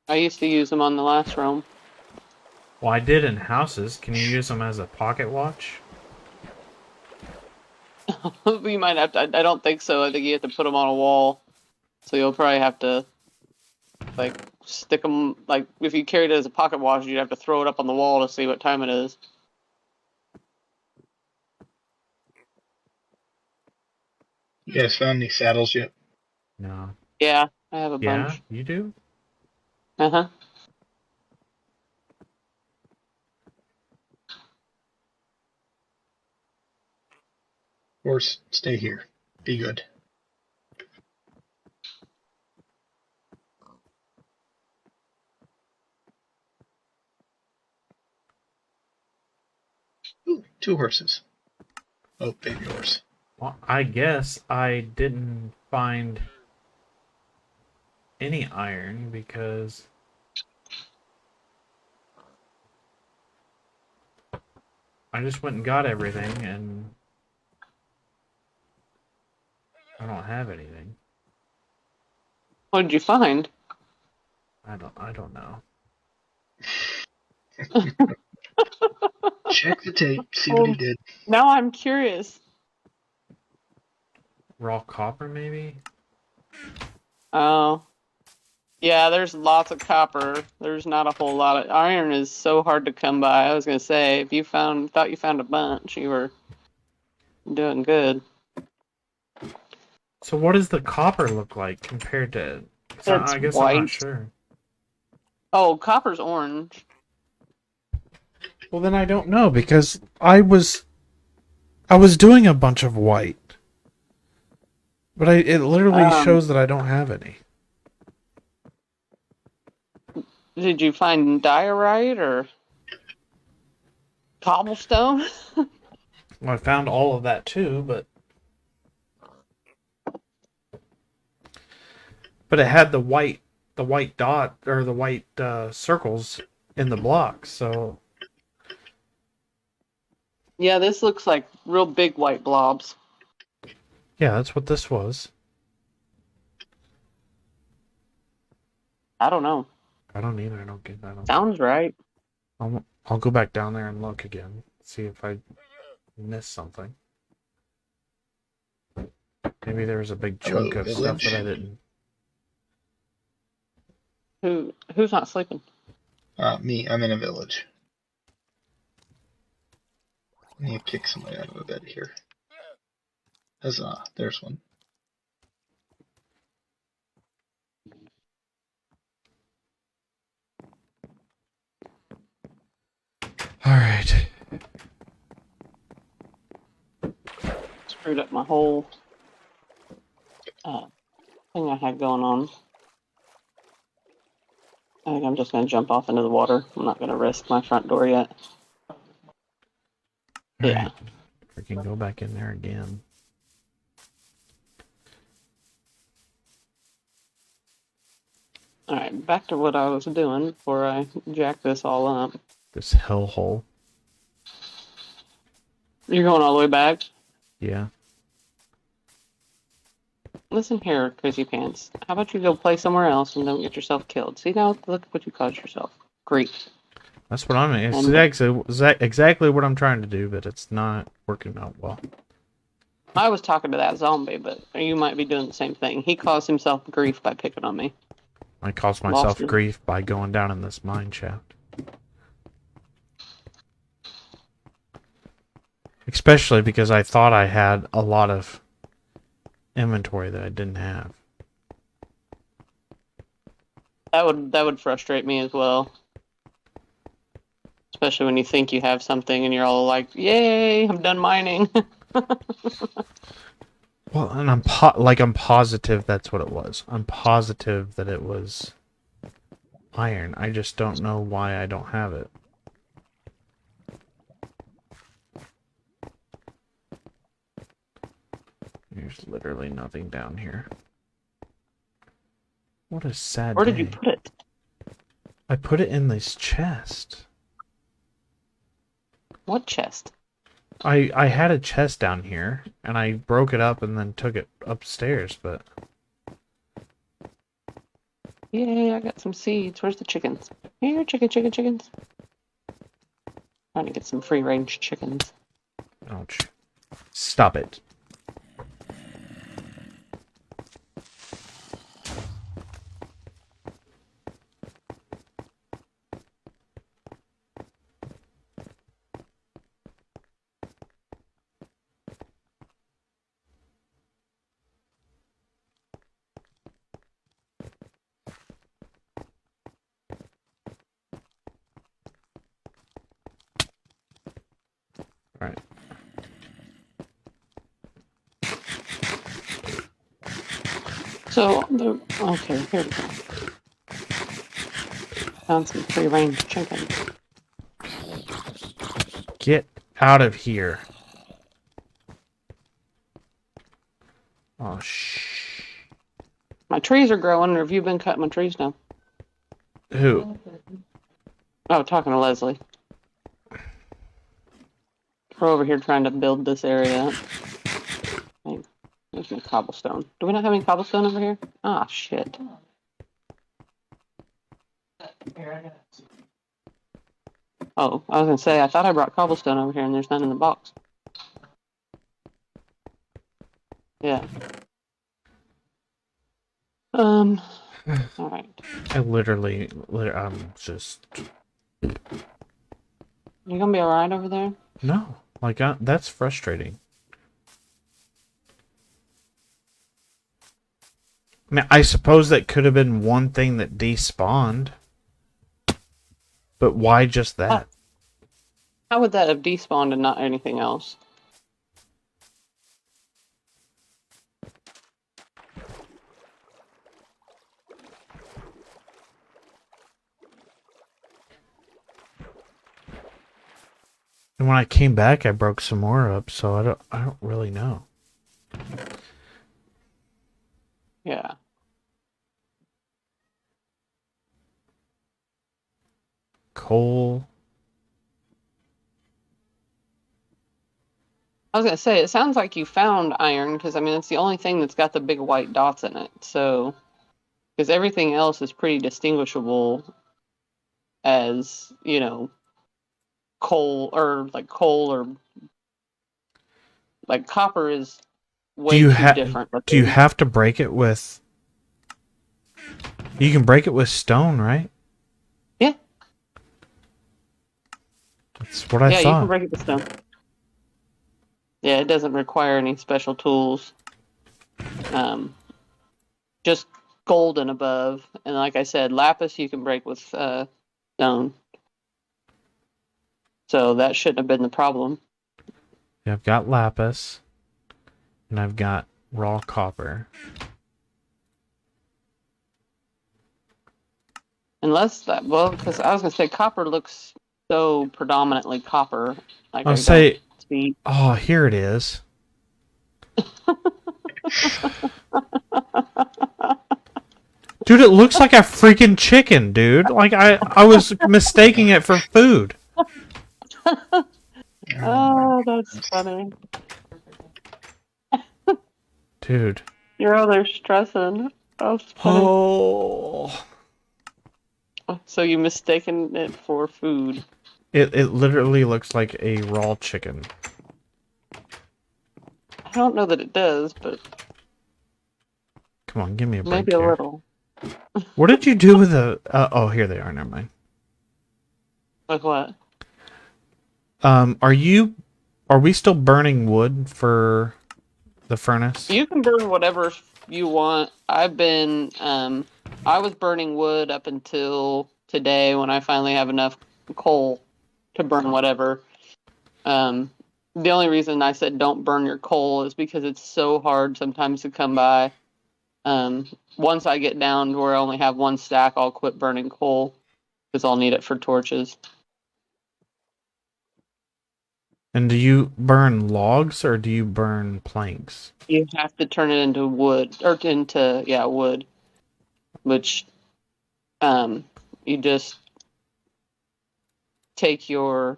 I used to use them on the last realm. Well, I did in houses. Can you use them as a pocket watch? You might have to. I don't think so. I think you have to put them on a wall. So you'll probably have to, like, stick them. Like, if you carried it as a pocket watch, you'd have to throw it up on the wall to see what time it is. You guys found any saddles yet? No. Yeah, I have a Yeah, bunch. you do? Uh-huh. Horse, stay here. Be good. Ooh, 2 horses. Oh, baby horse. Well, I guess I didn't find any iron because I just went and got everything and have anything. What did you find? I don't know. Check the tape. See what he did. Now I'm curious. Raw copper, maybe? Oh. Yeah, there's lots of copper. There's not a whole lot of iron is so hard to come by. I was gonna say, if you thought you found a bunch, you were doing good. So what does the copper look like compared to... It's I guess I'm not white. sure. Oh, copper's orange. Well, then I don't know, because I was doing a bunch of white. But it literally shows that I don't have any. Did you find diorite or cobblestone? Well, I found all of that too, but it had the white dot or the white circles in the blocks. So Yeah, this looks like real big white blobs. yeah, that's what this was. I don't know. I don't either. I don't get that. Sounds right. I'll go back down there and look again, see if I missed something. Maybe there was a big chunk Hello, of stuff village. that I didn't. Who's not sleeping? Me. I'm in a village. I need to kick somebody out of a bed here. Huzzah. There's one. All right. Screwed up my whole thing I had going on. I think I'm just going to jump off into the water. I'm not going to risk my front door yet. Yeah. Right. Freaking go back in there again. Alright, back to what I was doing before I jack this all up. This hellhole. You're going all the way back? Yeah. Listen here, Crazy Pants. How about you go play somewhere else and don't get yourself killed? See now, look what you caused yourself. Grief. That's what it's exactly what I'm trying to do, but it's not working out well. I was talking to that zombie, but you might be doing the same thing. He caused himself grief by picking on me. I caused myself grief by going down in this mine shaft. Especially because I thought I had a lot of inventory that I didn't have. That would frustrate me as well. Especially when you think you have something and you're all like, "Yay, I'm done mining." Well, and I'm positive that's what it was. I'm positive that it was iron. I just don't know why I don't have it. There's literally nothing down here. What a sad Where did day. you put it? I put it in this chest. What chest? I had a chest down here, and I broke it up and then took it upstairs, but... Yay, I got some seeds. Where's the chickens? Here, chickens. Trying to get some free-range chickens. Ouch. Stop it. Alright. So, okay, here we go. Found some free-range chicken. Get out of here. Oh, shh. My trees are growing, or have you been cutting my trees down? Who? Oh, talking to Leslie. We're over here trying to build this area up. There's no cobblestone. Do we not have any cobblestone over here? Ah, shit. Oh, I was gonna say, I thought I brought cobblestone over here and there's none in the box. Yeah. Alright. I'm just You gonna be alright over there? no, like that's frustrating. I mean, I suppose that could have been one thing that despawned, but why just that? How would that have despawned and not anything else? And when I came back, I broke some more up, so I don't really know. Yeah. Coal. I was gonna say, it sounds like you found iron, because I mean, it's the only thing that's got the big white dots in it. So, because everything else is pretty distinguishable as, coal or like copper is way too different. Do you have to break it with? You can break it with stone, right? Yeah. That's what I Yeah, you can thought. break it with stone. Yeah, it doesn't require any special tools. Just gold and above. And like I said, lapis you can break with stone. So that shouldn't have been the problem. Yeah, I've got lapis, and I've got raw copper. Unless that, well, because I was going to say copper looks so predominantly copper. Like I'll I say, don't see. oh, here it is. Dude, it looks like a freaking chicken, dude. Like I was mistaking it for food. Oh, that's funny. Dude. You're over there stressing. That's funny. Oh. So you mistaken it for food. It literally looks like a raw chicken. I don't know that it does, but Come on, give me a break maybe a here. little. What did you do with the... oh, here they are. Never mind. Like what? Are we still burning wood for the furnace? You can burn whatever you want. I was burning wood up until today when I finally have enough coal to burn whatever. The only reason I said don't burn your coal is because it's so hard sometimes to come by. Once I get down to where I only have one stack, I'll quit burning coal because I'll need it for torches. And do you burn logs or do you burn planks? You have to turn it into wood, or into, wood, which you just take your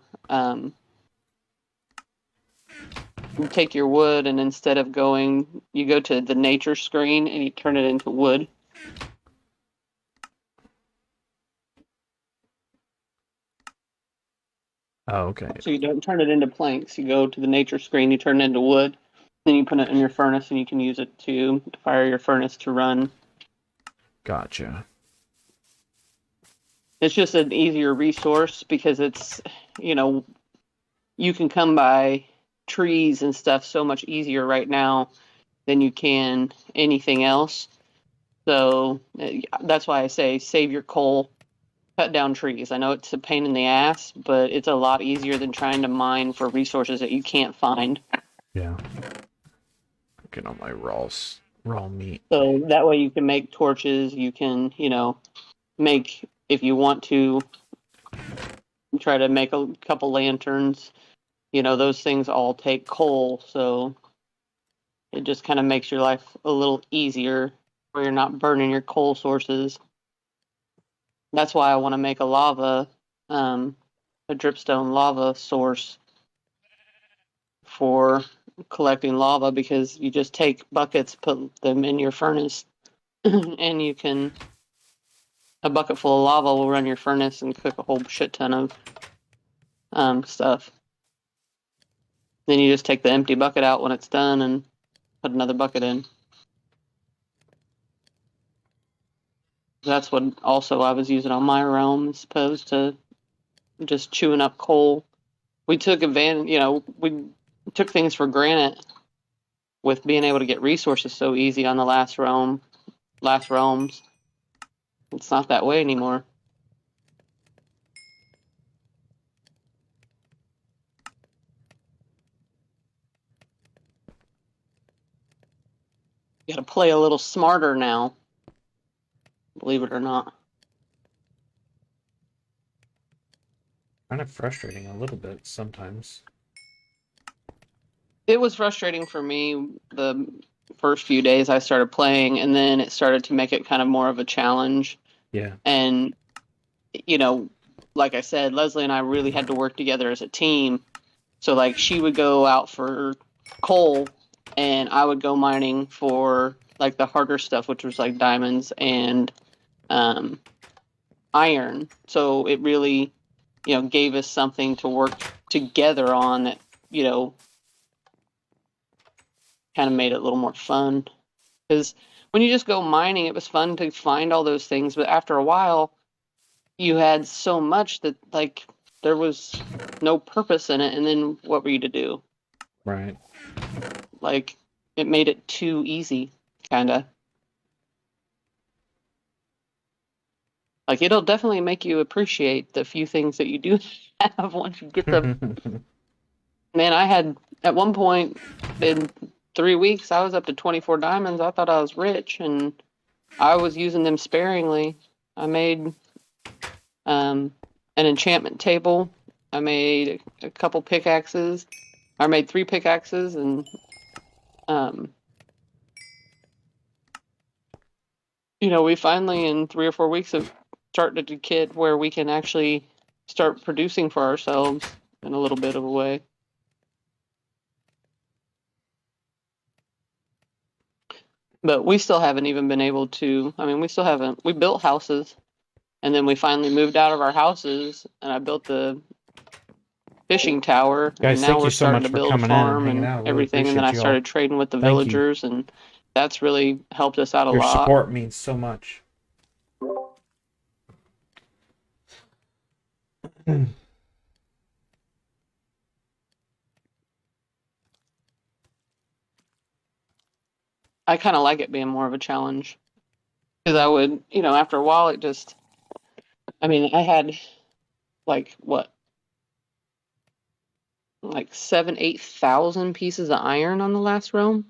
wood, and instead of you go to the nature screen and you turn it into wood. Oh, okay. So you don't turn it into planks. You go to the nature screen, you turn it into wood, then you put it in your furnace, and you can use it to fire your furnace to run. Gotcha. It's just an easier resource because it's, you can come by trees and stuff so much easier right now than you can anything else. So that's why I say save your coal, cut down trees. I know it's a pain in the ass, but it's a lot easier than trying to mine for resources that you can't find. Yeah. Get on my raw meat. So that way you can make torches. You can, make, if you want to, try to make a couple lanterns. Those things all take coal, so it just kind of makes your life a little easier where you're not burning your coal sources. That's why I want to make a dripstone lava source for collecting lava because you just take buckets, put them in your furnace, and you can a bucket full of lava will run your furnace and cook a whole shit ton of stuff. Then you just take the empty bucket out when it's done and put another bucket in. That's what also I was using on my realm as opposed to just chewing up coal. We took advantage, we took things for granted with being able to get resources so easy on the last realms. It's not that way anymore. You got to play a little smarter now, believe it or not. Kind of frustrating a little bit sometimes. It was frustrating for me the first few days I started playing, and then it started to make it kind of more of a challenge. Yeah. And, like I said, Leslie and I really had to work together as a team. So, like, she would go out for coal, and I would go mining for, like, the harder stuff, which was, like, diamonds and iron. So it really, gave us something to work together on that, kind of made it a little more fun. Because when you just go mining, it was fun to find all those things, but after a while, you had so much that, like, there was no purpose in it, and then what were you to do? Right. Like, it made it too easy, kind of. Like, it'll definitely make you appreciate the few things that you do have once you get them. Man, I had, at one point, in 3 weeks, I was up to 24 diamonds. I thought I was rich, and I was using them sparingly. I made an enchantment table. I made a couple pickaxes. I made 3 pickaxes, and we finally, in 3 or 4 weeks, have started to get where we can actually start producing for ourselves in a little bit of a way. But we still haven't even been able to. I mean, we still haven't. We built houses, and then we finally moved out of our houses, and I built the fishing tower, Guys, and now thank we're you so starting much to for build a coming in and farm hanging and out. I really everything. And then I appreciate you all. started trading with the Thank you. villagers, and that's really helped us out a Your lot. support means so much. I kind of like it being more of a challenge because I would, after a while, it just. I mean, I had like what, like 7,000-8,000 pieces of iron on the last realm.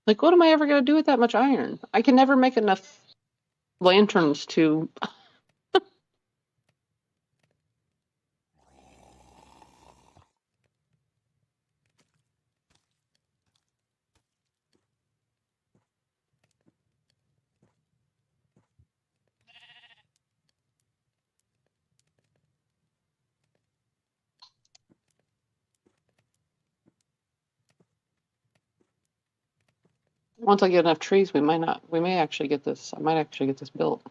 Like, what am I ever gonna do with that much iron? I can never make enough lanterns to. Once I get enough trees, we might not. We may actually get this. I might actually get this built.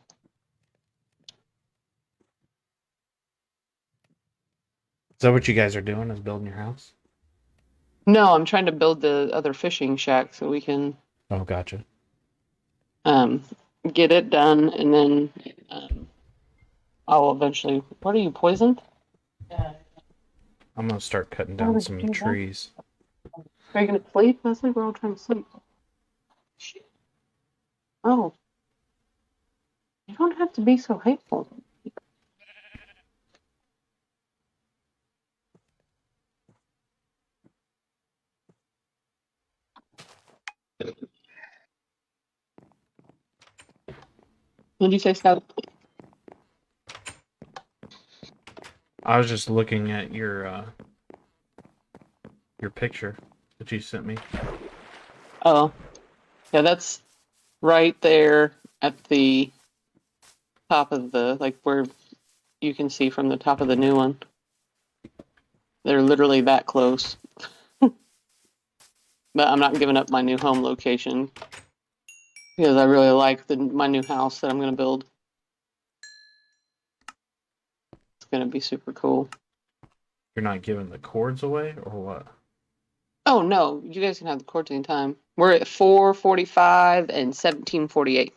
Is that what you guys are doing? Is building your house? No, I'm trying to build the other fishing shack so we can Oh, gotcha. get it done, and then I'll eventually. What are you, poisoned? I'm gonna start cutting Why down would some you do that? trees. Are you gonna sleep? Leslie, we're all trying to sleep. Oh, you don't have to be so hateful. Did you say stop? I was just looking at your picture that you sent me. Oh, yeah, that's right there at the top of the, like, where you can see from the top of the new one. They're literally that close. But I'm not giving up my new home location because I really like my new house that I'm going to build. It's going to be super cool. You're not giving the cords away, or what? Oh no, you guys can have the cords anytime. We're at 445 and 1748.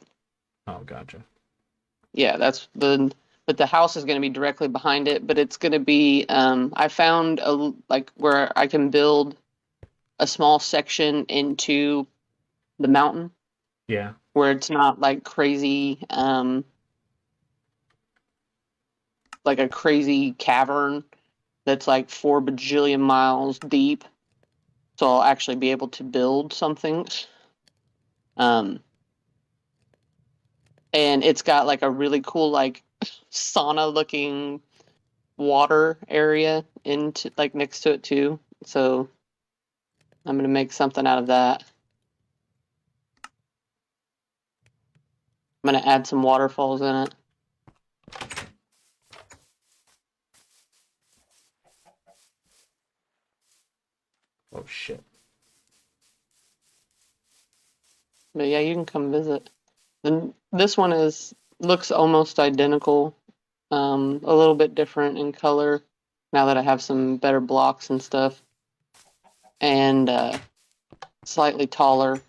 Oh, gotcha. Yeah, but the house is going to be directly behind it, but it's going to be I found like where I can build a small section into the mountain Yeah. where it's not like crazy like a crazy cavern that's like 4 bajillion miles deep. So I'll actually be able to build something. And it's got like a really cool like sauna looking water area into like next to it too. So I'm gonna make something out of that. I'm gonna add some waterfalls in it. Oh shit. But yeah, you can come visit. And this one looks almost identical, a little bit different in color now that I have some better blocks and stuff, and slightly taller.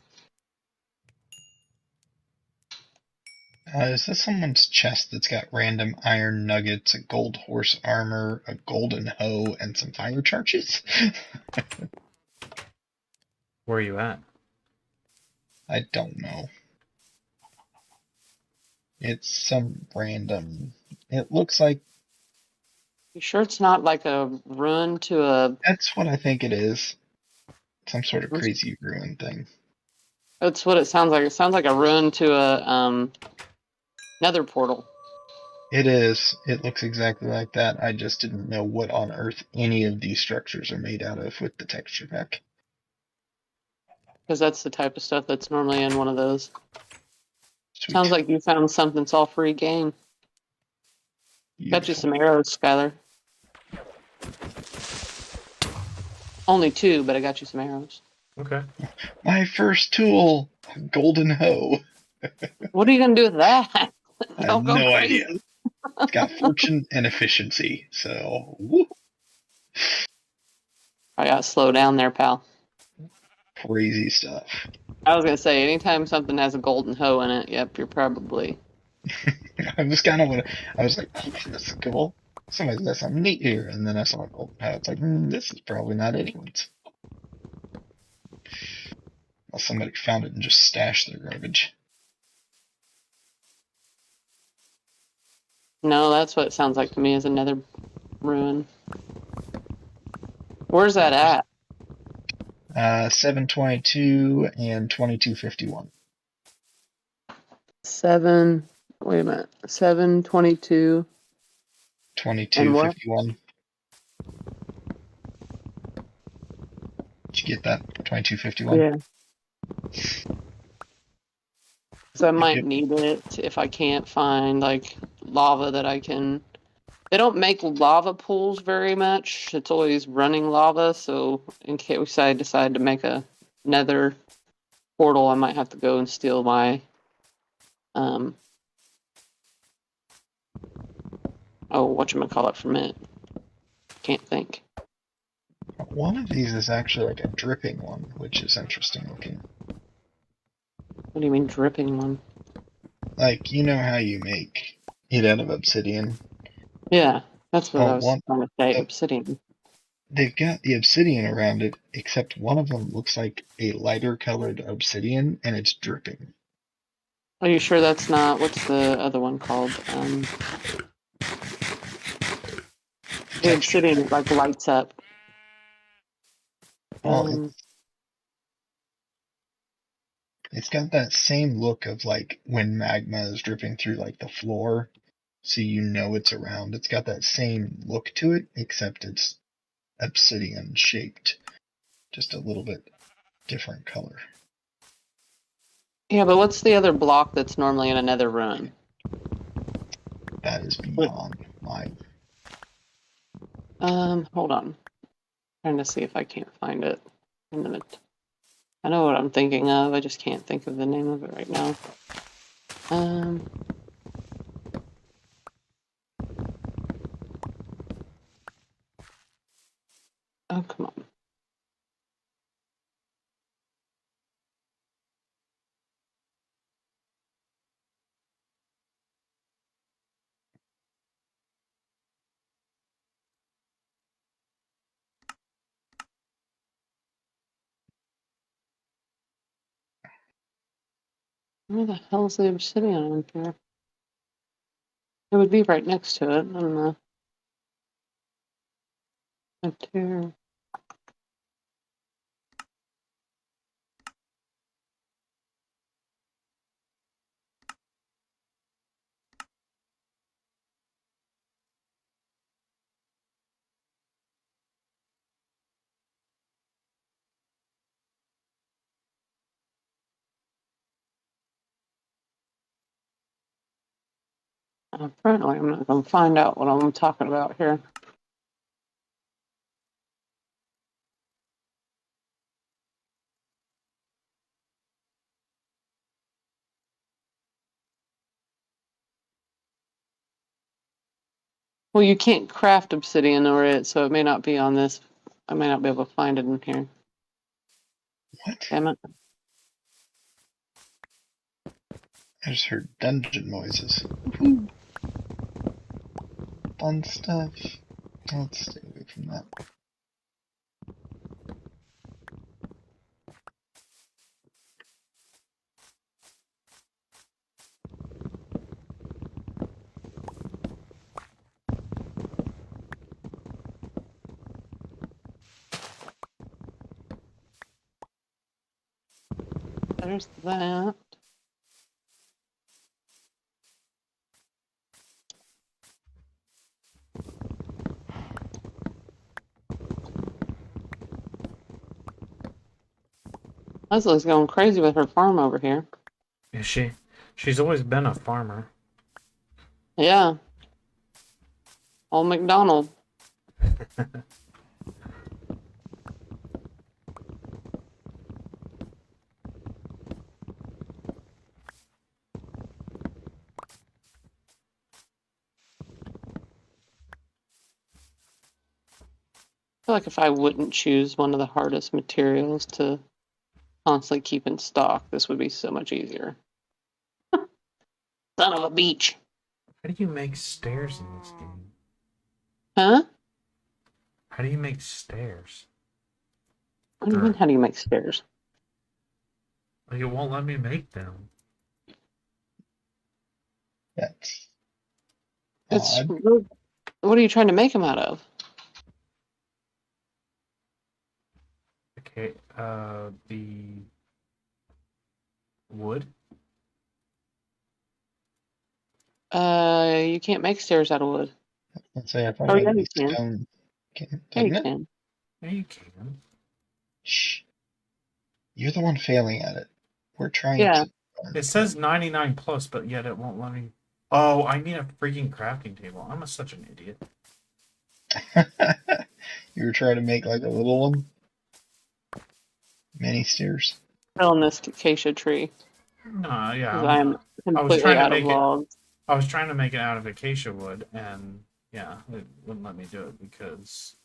Is this someone's chest that's got random iron nuggets, a gold horse armor, a golden hoe, and some fire charges? Where are you at? I don't know. It's some random. It looks like You sure it's not like a run to a? that's what I think it is. Some sort of crazy ruin thing. That's what it sounds like. It sounds like a run to a nether portal. It is. It looks exactly like that. I just didn't know what on earth any of these structures are made out of with the texture pack. Because that's the type of stuff that's normally in one of those. Sweet. Sounds like you found something that's all free game. Got you some arrows, Skylar. Only 2, but I got you some arrows. Okay. My first tool, golden hoe. What are you gonna do with that? I have Don't go no crazy. idea. It's got fortune and efficiency, so woo, I gotta slow down there, pal. crazy stuff. I was gonna say, anytime something has a golden hoe in it, yep, you're probably. I was kind of I was like, oh, this is cool. Somebody's got something neat here, and then I saw a golden hoe. It's like, this is probably not anyone's. Well, somebody found it and just stashed their garbage. No, that's what it sounds like to me is another ruin. Where's that at? 722 and 2251. 7. Wait a minute. 722. 2251. Did you get that? 2251? Yeah. So I might Yep. need it if I can't find like lava that I can. They don't make lava pools very much. It's always running lava. So in case I decide to make a nether portal, I might have to go and steal my whatchamacallit from it. Can't think. One of these is actually like a dripping one, which is interesting looking. What do you mean dripping one? Like, you know how you make it out of obsidian? Yeah, that's what I was Well, trying to say. Obsidian. they've got the obsidian around it, except one of them looks like a lighter colored obsidian, and it's dripping. Are you sure that's not? What's the other one called? The obsidian like lights up. Well, it's got that same look of like when magma is dripping through like the floor, so you know it's around. It's got that same look to it, except it's obsidian shaped, just a little bit different color. Yeah, but what's the other block that's normally in another ruin? That is beyond my. Hold on. Trying to see if I can't find it. A minute. I know what I'm thinking of. I just can't think of the name of it right now. Oh, come on. Where the hell is the obsidian on here? It would be right next to it. I don't know. Material. Apparently, I'm not going to find out what I'm talking about here. Well, you can't craft obsidian or it, so it may not be on this. I may not be able to find it in here. What? Damn it. I just heard dungeon noises. Fun stuff. Let's stay away from that. There's that. Leslie's going crazy with her farm over here. Is she? She's always been a farmer. Yeah. Old McDonald. I feel like if I wouldn't choose one of the hardest materials to constantly keep in stock, this would be so much easier. Son of a beach. How do you make stairs in this game? Huh? How do you make stairs? What do you mean, how do you make stairs? Like, it won't let me make them. That's It's odd. what are you trying to make them out of? Okay, the wood. You can't make stairs out of wood. Let's say I thought Oh it yeah, would you be can. stone. Yeah, you Couldn't it? can. Yeah, you can. Shh. You're the one failing at it. We're trying Yeah. to. It says 99 plus, but yet it won't let me. Oh, I need a freaking crafting table. I'm such an idiot. You were trying to make like a little one? Mini stairs. On this acacia tree, No, yeah, because I am I was completely trying to out of make it. logs. I was trying to make it out of acacia wood, and yeah, it wouldn't let me do it because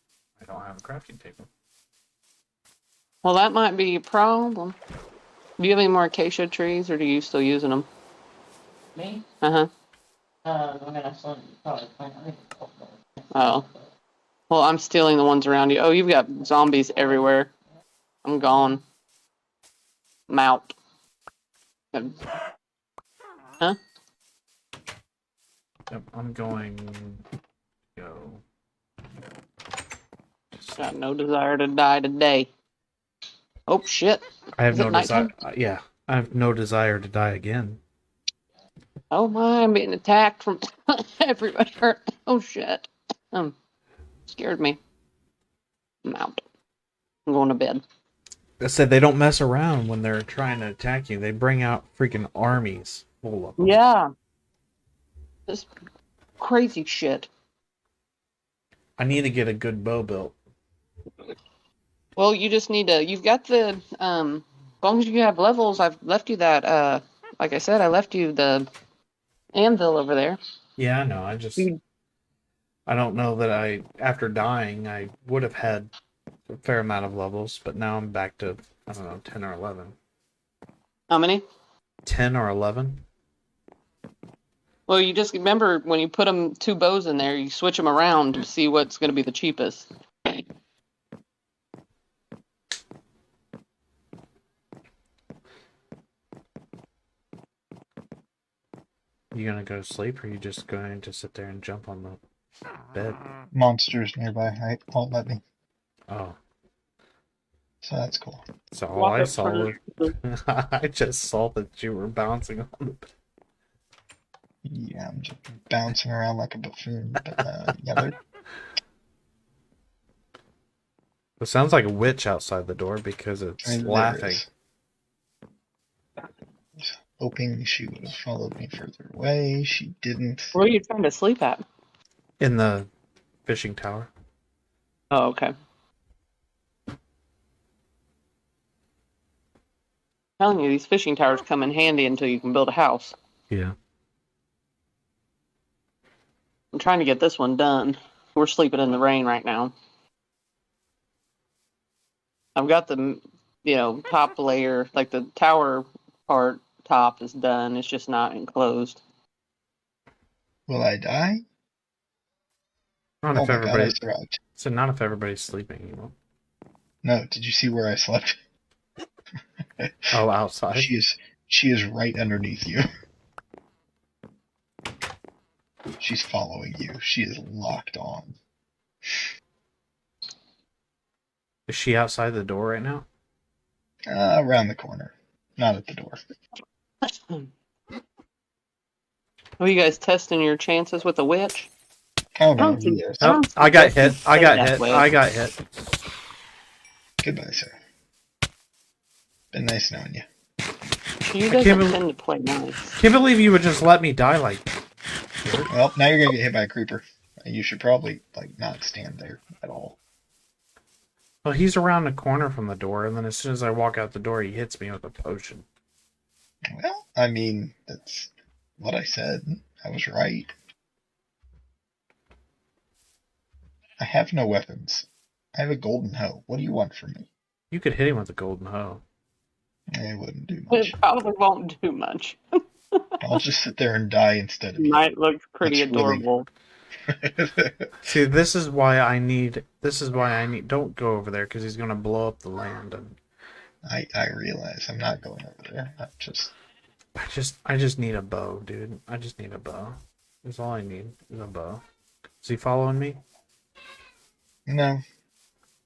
I don't have a crafting table. Well, that might be a problem. Do you have any more acacia trees, or do you still using them? Me? Uh-huh. I mean, I still probably plant. I think Oh. Well, I'm stealing the ones around you. Oh, you've got zombies everywhere. I'm gone. I'm out. Huh? Yep, I'm going to go. Got no desire to die today. Oh, shit. I have Is it no desire. nighttime? Yeah, I have no desire to die again. Oh my, I'm being attacked from everywhere. Oh shit. Scared me. I'm out. I'm going to bed. I said they don't mess around when they're trying to attack you. They bring out freaking armies full of them. Yeah. This crazy shit. I need to get a good bow built. Well, you just need to, you've got the long as you have levels, I've left you that, like I said, I left you the anvil over there. Yeah, I know. You- I don't know that after dying, I would have had a fair amount of levels, but now I'm back to, I don't know, 10 or 11. How many? 10 or 11? Well, you just remember when you put them 2 bows in there, you switch them around to see what's going to be the cheapest. You gonna go to sleep, or are you just going to sit there and jump on the bed? Monsters nearby. I won't let me. Oh, So that's cool. so all Walk I up saw was first. I just saw that you were bouncing on the bed. Yeah, I'm just bouncing around like a buffoon. But yeah, they're It sounds like a witch outside the door because it's there laughing. is. Hoping she would have followed me further away. She didn't. Where are you trying to sleep at? In the fishing tower. Oh, okay. Telling you, these fishing towers come in handy until you can build a house. Yeah. I'm trying to get this one done. We're sleeping in the rain right now. I've got the, top layer, like the tower part top is done. It's just not enclosed. Will I die? Not Oh if my god, I everybody. survived. So not if everybody's sleeping, you know. No, did you see where I slept? Oh, outside. She is right underneath you. She's following you. She is locked on. Is she outside the door right now? Around the corner. Not at the door. Are you guys testing your chances with the witch? Oh I no, don't think. yes. I Oh, don't I got suggest you hit. I play got that hit. way. I got hit. Goodbye, sir. Been nice knowing you. She can't doesn't bel- tend to play nice. Can't believe you would just let me die like that. Well, now you're gonna get hit by a creeper. You should probably not stand there at all. Well, he's around the corner from the door, and then as soon as I walk out the door, he hits me with a potion. Well, I mean, that's what I said. I was right. I have no weapons. I have a golden hoe. What do you want from me? You could hit him with a golden hoe. It wouldn't do It much. probably won't do much. I'll just sit there and die instead of you. Might look pretty That's really- adorable. See, this is why I need. Don't go over there because he's gonna blow up the land, and I realize I'm not going over there. I just need a bow, dude. I just need a bow. That's all I need is a bow. Is he following me? No.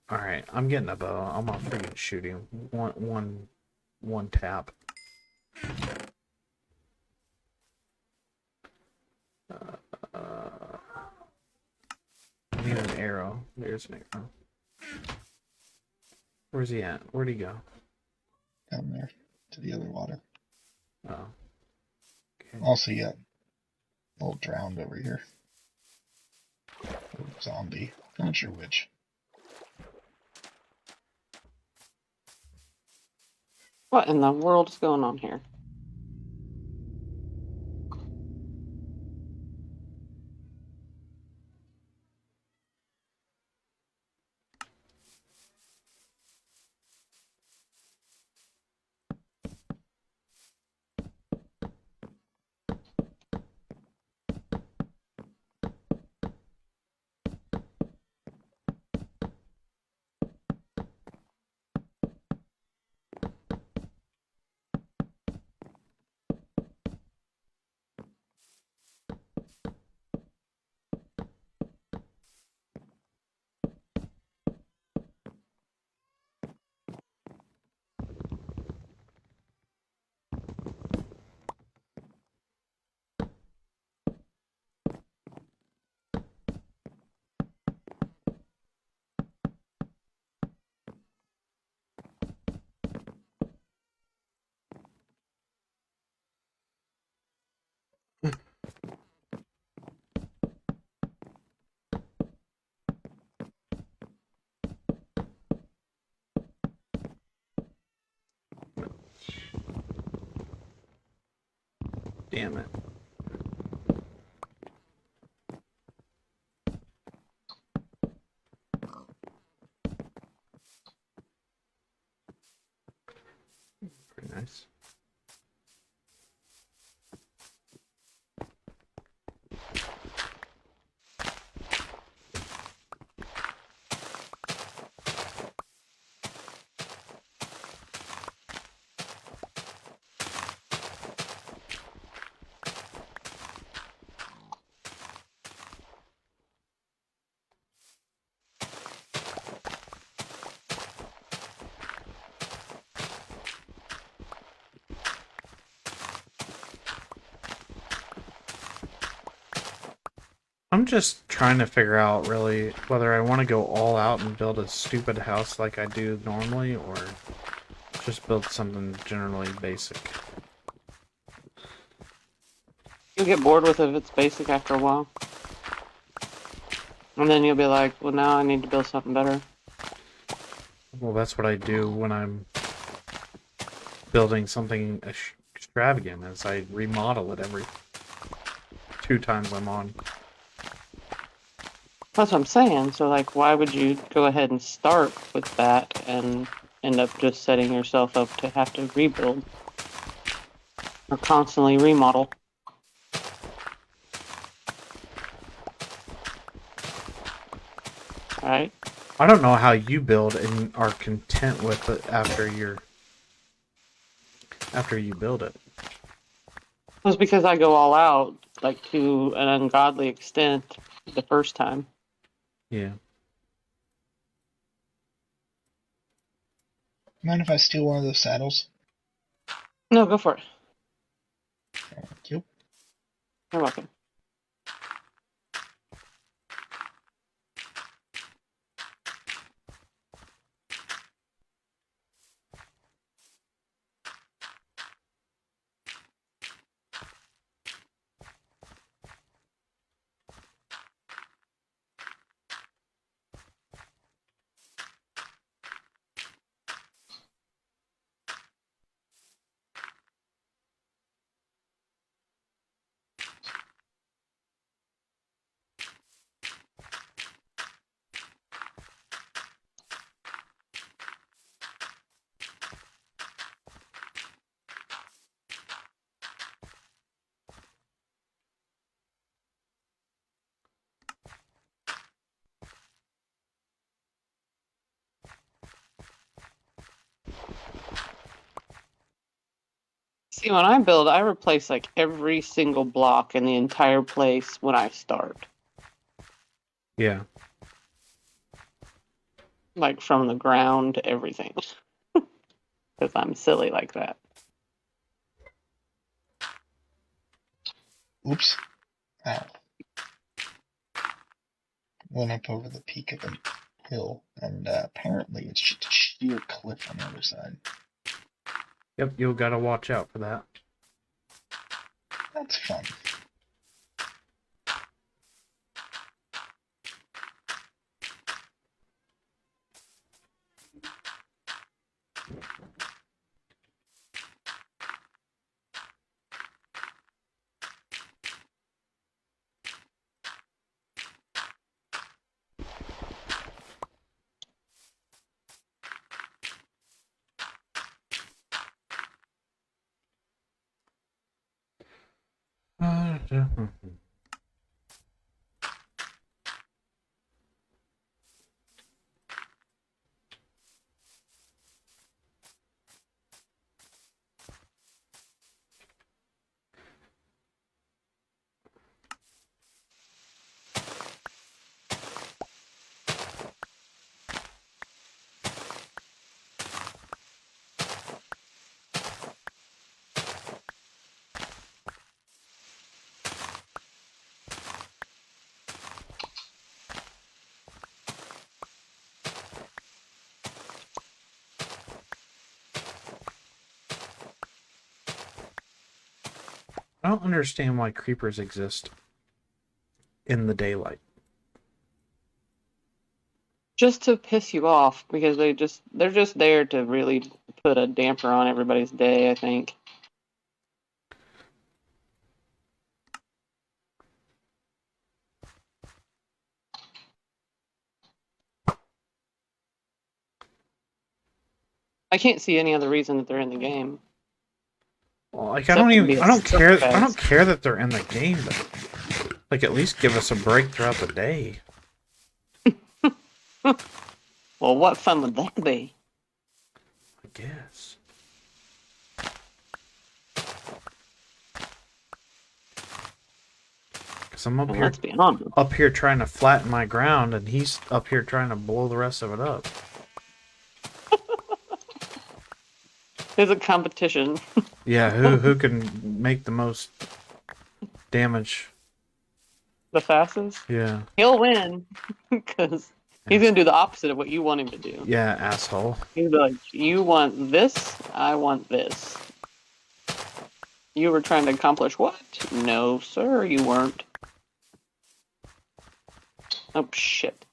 All right, I'm getting a bow. I'm gonna freaking shoot him. One tap. I need an arrow. There's an arrow. Where's he at? Where'd he go? Down there to the other water. Oh. Okay. Also, you got a little drowned over here. Zombie. Not sure which. What in the world is going on here? Damn it. Pretty nice. I'm just trying to figure out really whether I want to go all out and build a stupid house like I do normally, or just build something generally basic. You'll get bored with it if it's basic after a while. And then you'll be like, well, now I need to build something better. Well, that's what I do when I'm building something extravagant, is I remodel it every 2 times I'm on. That's what I'm saying. So, like, why would you go ahead and start with that and end up just setting yourself up to have to rebuild or constantly remodel? Right? I don't know how you build and are content with it after you build it. It's because I go all out, like, to an ungodly extent the first time. Yeah. Mind if I steal one of those saddles? No, go for it. Thank you. You're welcome. See, when I build, I replace like every single block in the entire place when I start. Yeah. Like from the ground to everything. Because I'm silly like that. Oops. Ow. Went up over the peak of a hill, and apparently it's just a sheer cliff on the other side. Yep, you gotta watch out for that. That's fun. I don't understand why creepers exist in the daylight. Just to piss you off because they're just there to really put a damper on everybody's day, I think. I can't see any other reason that they're in the game. Well, like Except to be a I don't care. I don't surprise. care that they're in the game, but like at least give us a break throughout the day. Well, what fun would that be? I guess. Cause I'm Well, let's be honest. up here trying to flatten my ground, and he's up here trying to blow the rest of it up. There's a competition. Yeah, who can make the most damage? The fastest? Yeah, He'll win. Because he's going to do the opposite of what you want him to do. yeah, asshole. He'll be like, you want this, I want this. You were trying to accomplish what? No, sir, you weren't. Oh, shit.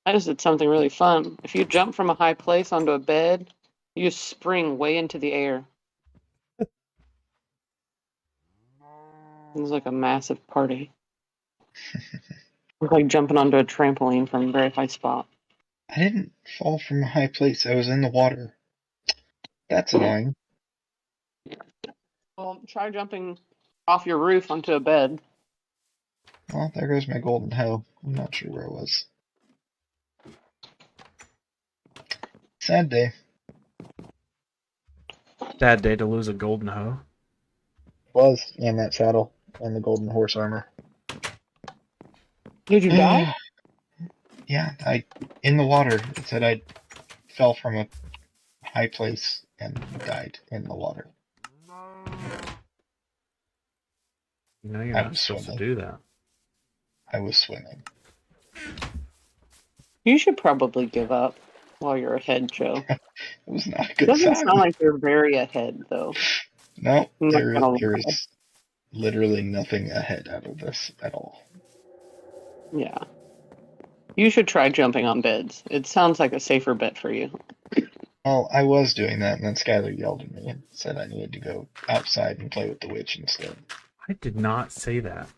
I just did something really fun. If you jump from a high place onto a bed, you spring way into the air. It's like a massive party. It's like jumping onto a trampoline from a very high spot. I didn't fall from a high place. I was in the water. That's annoying. Well, try jumping off your roof onto a bed. Well, there goes my golden hoe. I'm not sure where it was. Sad day. Sad day to lose a golden hoe. Was, and that saddle, and the golden horse armor. Did you die? Yeah, in the water. It said I fell from a high place and died in the water. You know you're I not was supposed to swimming. do that. I was swimming. You should probably give up while you're ahead, Joe. It was not a It good doesn't sign. sound like you're very ahead, though. No, I'm not there gonna lie. is literally nothing ahead out of this at all. Yeah. You should try jumping on beds. It sounds like a safer bet for you. Well, I was doing that, and then Skylar yelled at me and said I needed to go outside and play with the witch instead. I did not say that.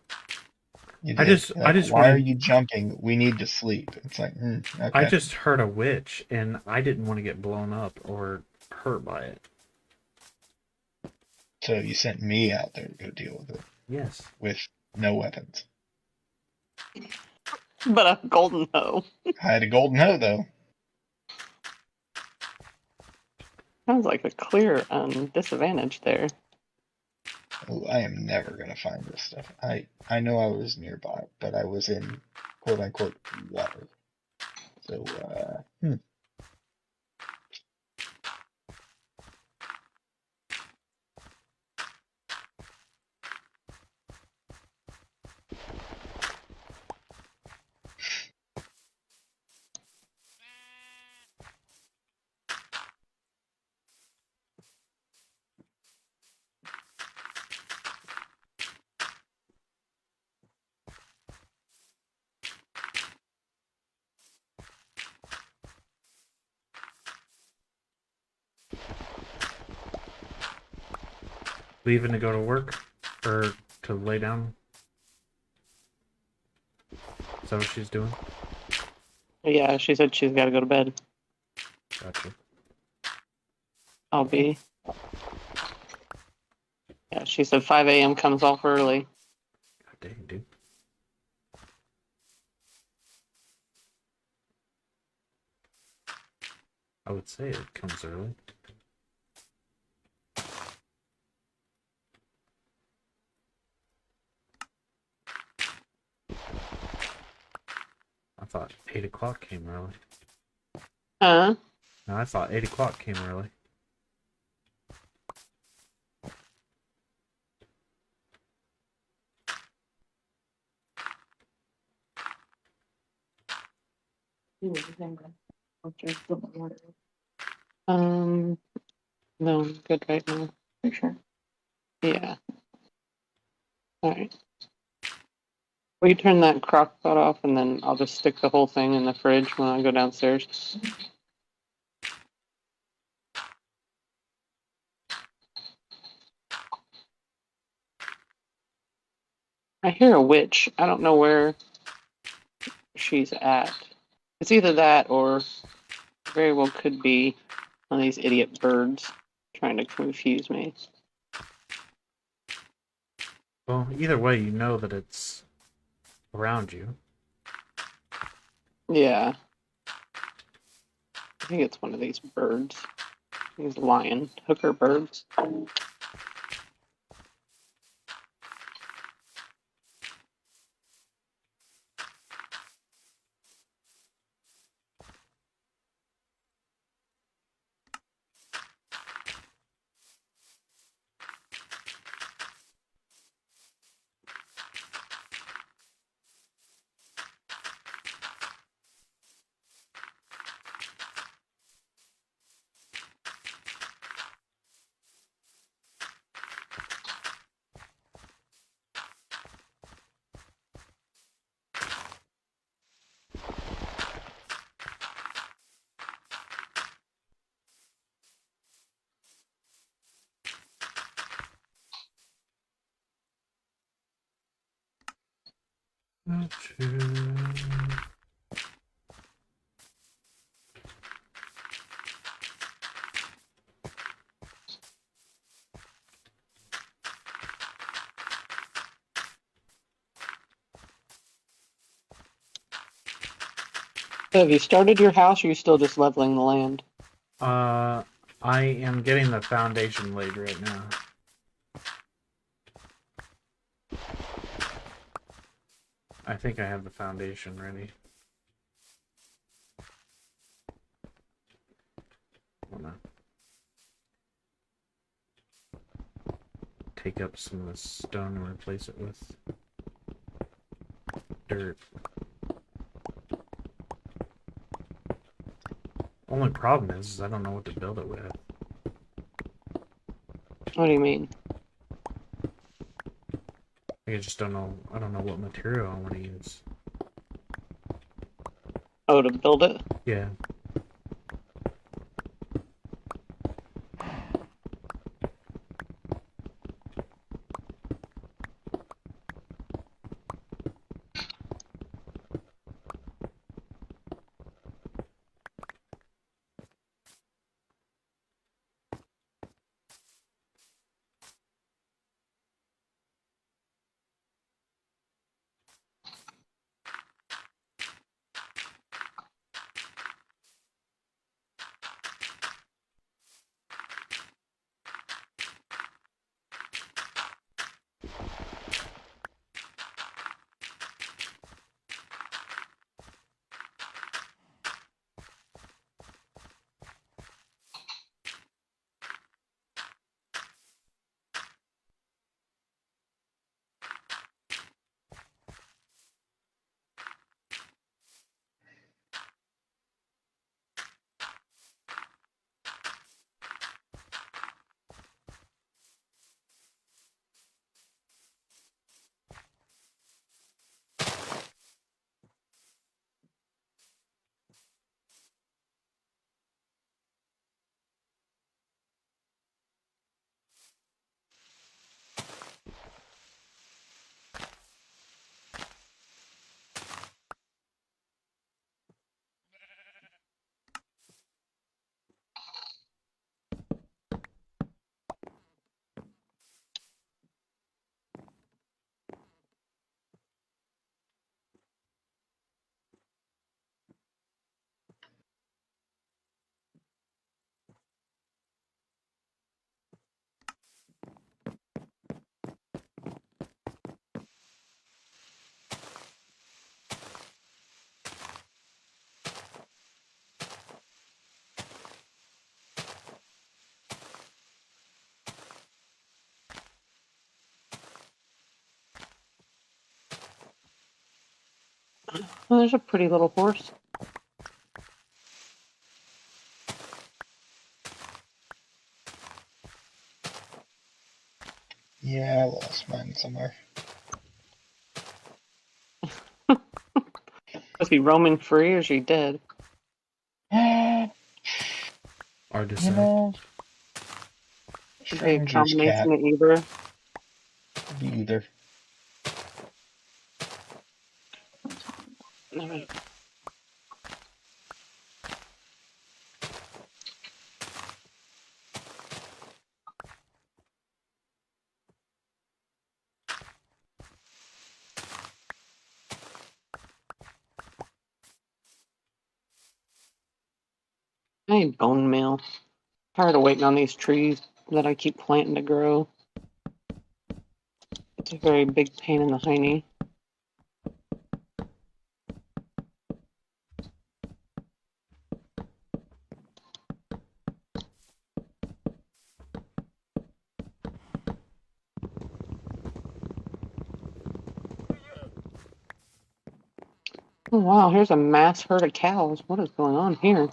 You I did. just- Like, I just why wanted- are you jumping? We need to sleep. It's like, okay. I just heard a witch, and I didn't want to get blown up or hurt by it. So you sent me out there to go deal with it Yes. with no weapons. But a golden hoe. I had a golden hoe though. Sounds like a clear disadvantage there. Oh, I am never gonna find this stuff. I know I was nearby, but I was in quote unquote water. So Leaving to go to work or to lay down. Is that what she's doing? Yeah, she said she's got to go to bed. Gotcha. I'll be. Yeah, she said 5 a.m. comes off early. Dang, dude. I would say it comes early. I thought 8 o'clock came early. Huh? No, I thought 8 o'clock came early. Do everything. I'll just put my water in. No, I'm good right now. For sure. Yeah. All right. Will you turn that crock pot off, and then I'll just stick the whole thing in the fridge when I go downstairs? I hear a witch. I don't know where she's at. It's either that or very well could be one of these idiot birds trying to confuse me. Well, either way, you know that it's around you. Yeah. I think it's one of these birds. These lion hooker birds. So have you started your house, or are you still just leveling the land? I am getting the foundation laid right now. I think I have the foundation ready. Hold on. Take up some of the stone and replace it with dirt. Only problem is I don't know what to build it with. What do you mean? I just don't know. I don't know what material I want to use. Oh, to build it? Yeah. Oh, there's a pretty little horse. Yeah, I lost mine somewhere. Is he roaming free or is he dead? You Hard to say. know, Could be a stranger's combination cat. of either. Could be either. Alright. I need bone meal. Tired of waiting on these trees that I keep planting to grow. It's a very big pain in the hiney. Oh wow, here's a mass herd of cows. What is going on here?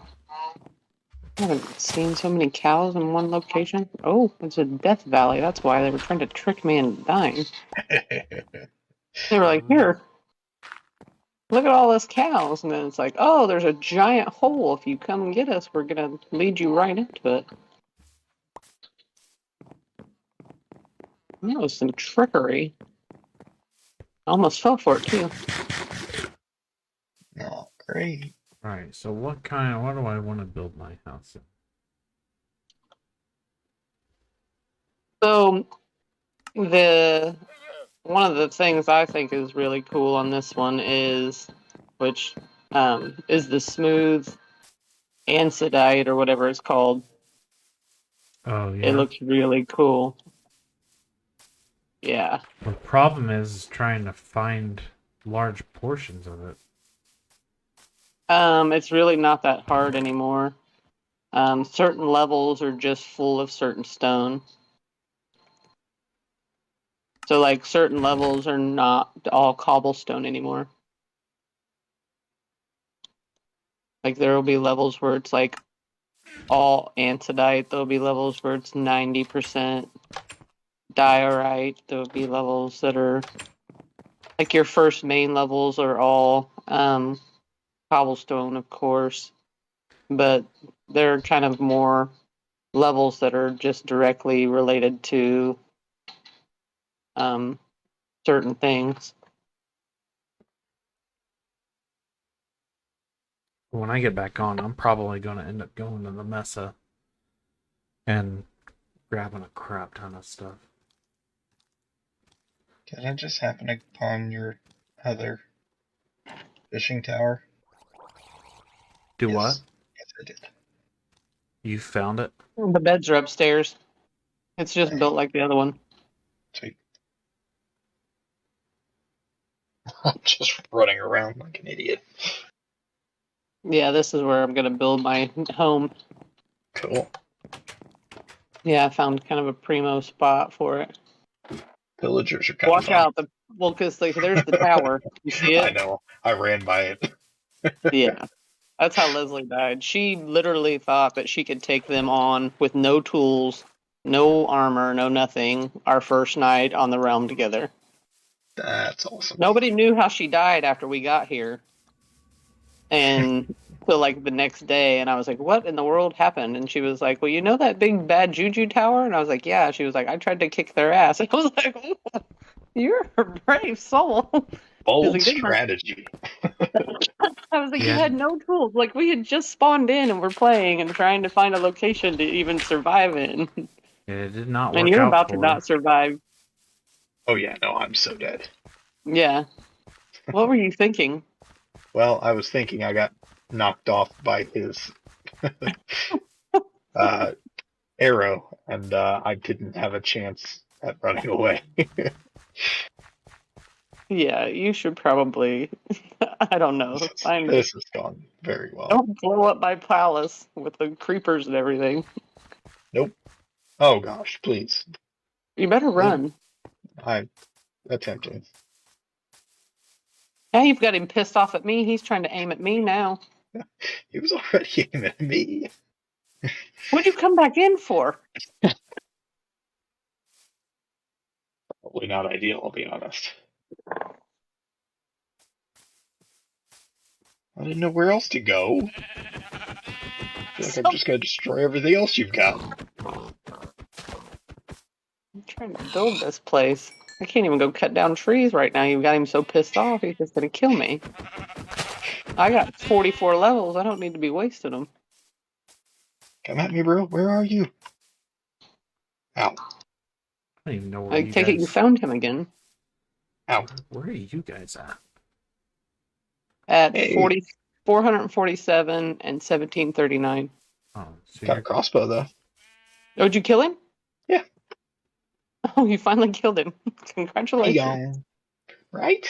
I haven't seen so many cows in one location. Oh, it's a death valley. That's why they were trying to trick me into dying. They were like, here, look at all those cows. And then it's like, oh, there's a giant hole. If you come and get us, we're going to lead you right into it. That was some trickery. I almost fell for it, too. Oh, great. Alright, so what do I want to build my house in? So, one of the things I think is really cool on this one is, which is the smooth andesite or whatever it's called. Oh, yeah. It looks really cool. Yeah. The problem is trying to find large portions of it. It's really not that hard anymore. Certain levels are just full of certain stone. So, like, certain levels are not all cobblestone anymore. Like, there will be levels where it's, like, all andesite. There'll be levels where it's 90% diorite. There'll be levels that are, like, your first main levels are all cobblestone, of course. But they're kind of more levels that are just directly related to certain things. When I get back on, I'm probably going to end up going to the Mesa and grabbing a crap ton of stuff. Did I just happen upon your other fishing tower? Do Yes. what? Yes, I did. You found it? The beds are upstairs. It's just Hey. built like the other one. Sweet. I'm just running around like an idiot. Yeah, this is where I'm going to build my home. Cool. Yeah, I found kind of a primo spot for it. Pillagers are kind Watch of fun. out. Because there's the tower. You see I it? know. I ran by it. Yeah. That's how Leslie died. She literally thought that she could take them on with no tools, no armor, no nothing, our first night on the realm together. That's awesome. Nobody knew how she died after we got here. And till like the next day, and I was like, what in the world happened? And she was like, well, you know that big bad juju tower? And I was like, yeah. She was like, I tried to kick their ass. And I was like, oh, you're a brave soul. Bold like, strategy. I was like, you Yeah. had no tools. Like, we had just spawned in and we're playing and trying to find a location to even survive in. It did not work And you're out about to for not survive. Oh yeah, no, I'm so dead. Yeah. What were you thinking? Well, I was thinking I got knocked off by his arrow, and I didn't have a chance at running away. Yeah, you should probably. I don't know. This has gone very well. Don't blow up my palace with the creepers and everything. Nope. Oh gosh, please. You better run. I'm attempting. Now you've got him pissed off at me. He's trying to aim at me now. He was already aiming at me. What'd you come back in for? Probably not ideal, I'll be honest. I didn't know where else to go. I feel like I'm just gonna destroy everything else you've got. I'm trying to build this place. I can't even go cut down trees right now. You've got him so pissed off, he's just gonna kill me. I got 44 levels. I don't need to be wasting them. Come at me, bro. Where are you? Ow. I don't even know where I you take it you guys. found him again. Ow. Where are you guys at? At Hey. 447 and 1739. Oh, so Got a you're crossbow, though. Oh, did you kill him? Yeah. Oh, you finally killed him. Congratulations. Hey-yong. Right?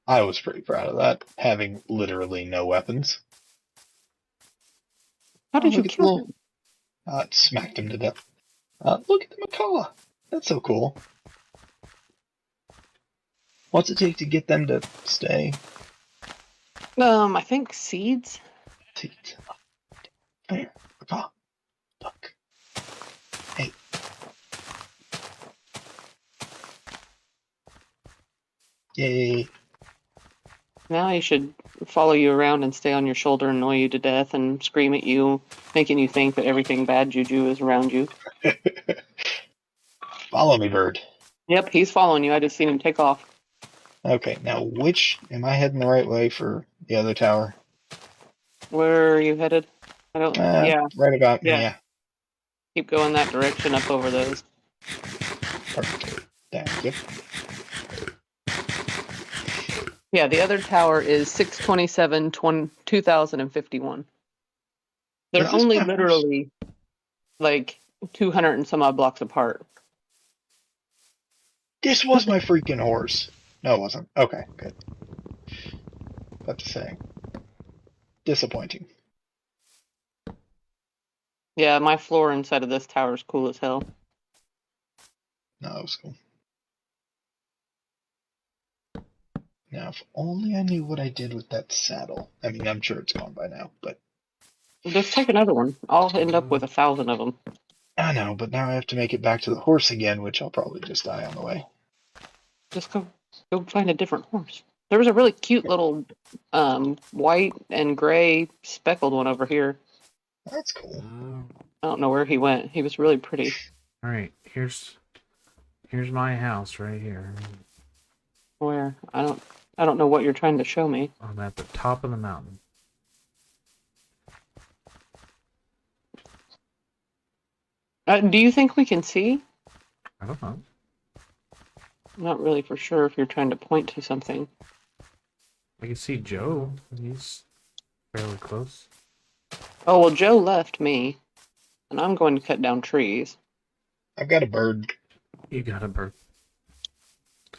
I was pretty proud of that, having literally no weapons. How did you look at the kill little... him? It smacked him to death. Look at the macaw. That's so cool. What's it take to get them to stay? I think seeds. Teat. Come here, macaw. Look. Hey. Yay. Now he should follow you around and stay on your shoulder and annoy you to death and scream at you, making you think that everything bad juju is around you. Follow me, bird. Yep, he's following you. I just seen him take off. Okay, now am I heading the right way for the other tower? Where are you headed? I don't. Yeah, Right about, yeah. yeah. Keep going that direction up over those. Perfect. Thank you. Yeah, the other tower is 627, 2051. They're Is this only my horse? literally like 200 and some odd blocks apart. This was my freaking horse. No, it wasn't. Okay, good. About to say. Disappointing. Yeah, my floor inside of this tower is cool as hell. No, that was cool. Now, if only I knew what I did with that saddle. I mean, I'm sure it's gone by now, but... Just take another one. I'll end up with 1,000 of them. I know, but now I have to make it back to the horse again, which I'll probably just die on the way. Just go find a different horse. There was a really cute little white and gray speckled one over here. That's cool. I don't know where he went. He was really pretty. all right. Here's my house right here. Where? I don't know what you're trying to show me. I'm at the top of the mountain. Do you think we can see? I don't know. I'm not really for sure if you're trying to point to something. I can see Joe. He's fairly close. Oh, well, Joe left me, and I'm going to cut down trees. I've got a bird. You got a bird.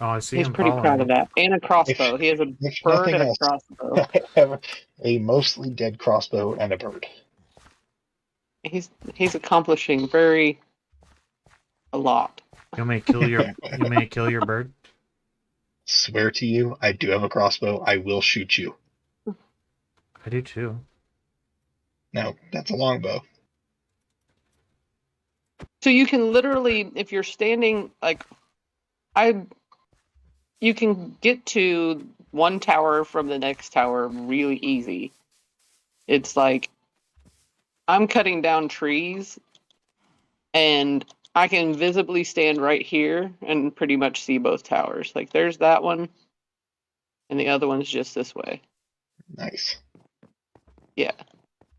Oh, I see He's him pretty following proud you. of that. And a crossbow. He has a If bird nothing and a else, crossbow. I have a mostly dead crossbow and a bird. He's accomplishing a lot. You may kill your bird. Swear to you, I do have a crossbow. I will shoot you. I do too. No, that's a longbow. So you can literally, if you're standing, you can get to one tower from the next tower really easy. It's like, I'm cutting down trees, and I can visibly stand right here and pretty much see both towers. Like, there's that one, and the other one's just this way. Nice. Yeah,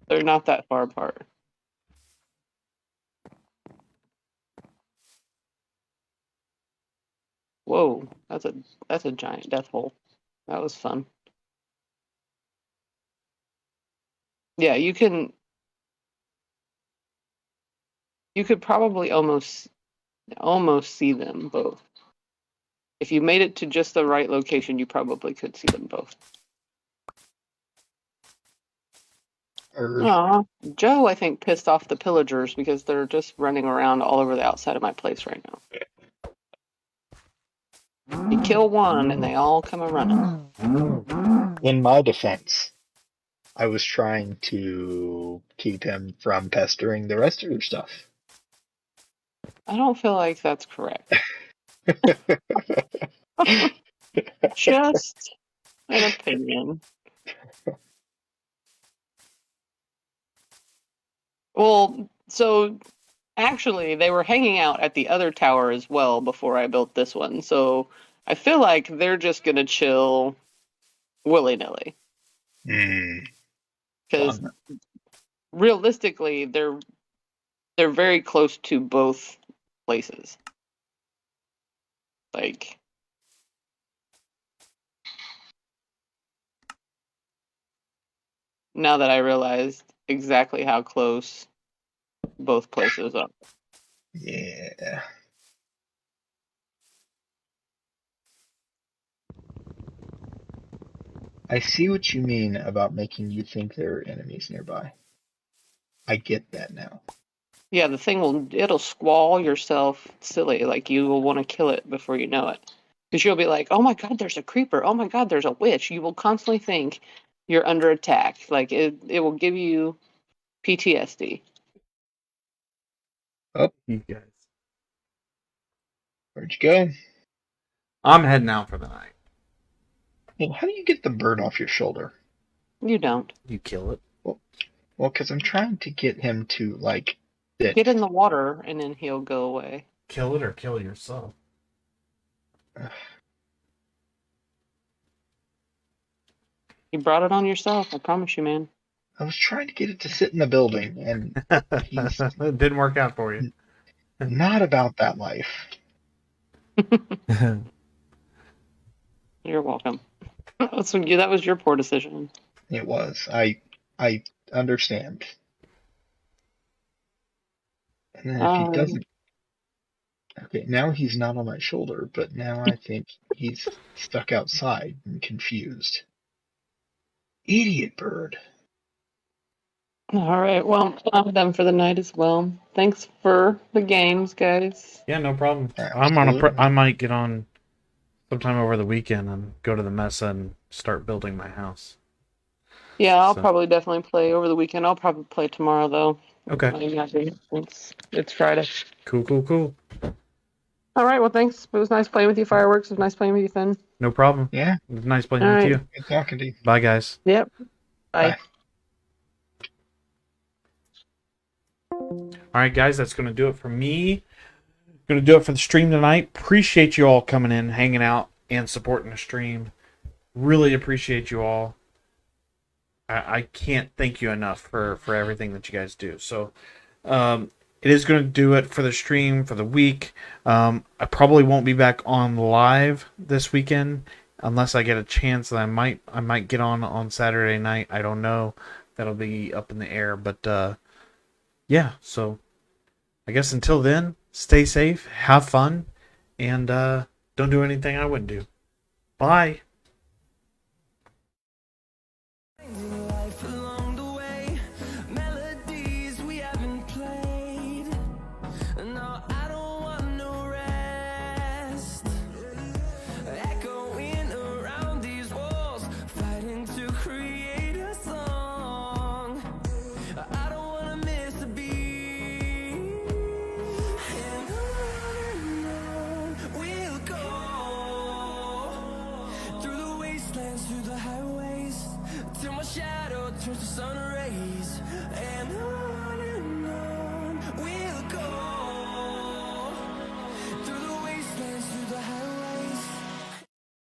they're not that far apart. Whoa, that's a giant death hole. That was fun. Yeah, you could probably almost see them both. If you made it to just the right location, you probably could see them both. Aw, Joe, I think, pissed off the pillagers because they're just running around all over the outside of my place right now. You kill one and they all come a running. In my defense, I was trying to keep him from pestering the rest of your stuff. I don't feel like that's correct. Just an opinion. Well, so actually, they were hanging out at the other tower as well before I built this one. So I feel like they're just gonna chill willy-nilly. Because Fun. realistically, they're very close to both places. Like, now that I realized exactly how close both places are. Yeah. I see what you mean about making you think there are enemies nearby. I get that now. Yeah, the thing it'll squall yourself silly. Like, you will want to kill it before you know it. Because you'll be like, oh my god, there's a creeper. Oh my god, there's a witch. You will constantly think you're under attack. Like, it will give you PTSD. Oh, You guys. where'd you go? I'm heading out for the night. Well, how do you get the bird off your shoulder? You don't. You kill it. Well, because I'm trying to get him to, like, sit. Get in the water and then he'll go away. Kill it or kill yourself. You brought it on yourself, I promise you, man. I was trying to get it to sit in the building, and he's It didn't work out for you. not about that life. You're welcome. That was your poor decision. It was. I understand. And then if he doesn't... Okay, now he's not on my shoulder, but now I think he's stuck outside and confused. Idiot bird. All right, well, I'm done for the night as well. Thanks for the games, guys. Yeah, no problem. Absolutely. I might get on sometime over the weekend and go to the mesa and start building my house. Yeah, I'll So- probably definitely play over the weekend. I'll probably play tomorrow, though. Okay. It's Friday. Cool. All right, well, thanks. It was nice playing with you, Fireworks. It was nice playing with you, Finn. No problem. Yeah, It was nice playing All with right. you. good talking to you. Bye, guys. Yep. Bye. Bye. All right, guys, that's going to do it for me. Going to do it for the stream tonight. Appreciate you all coming in, hanging out, and supporting the stream. Really appreciate you all. I can't thank you enough for everything that you guys do. So, it is going to do it for the stream for the week. I probably won't be back on live this weekend unless I get a chance that I might get on Saturday night. I don't know. That'll be up in the air, but yeah. So I guess until then, stay safe, have fun, and don't do anything I wouldn't do. Bye. Life along the way, melodies we haven't played. No, I don't want no rest. Echoing around these walls, fighting to create a song. I don't wanna miss a beat. And on we'll go through the wastelands, through the highways, till my shadow turns to sun rays. And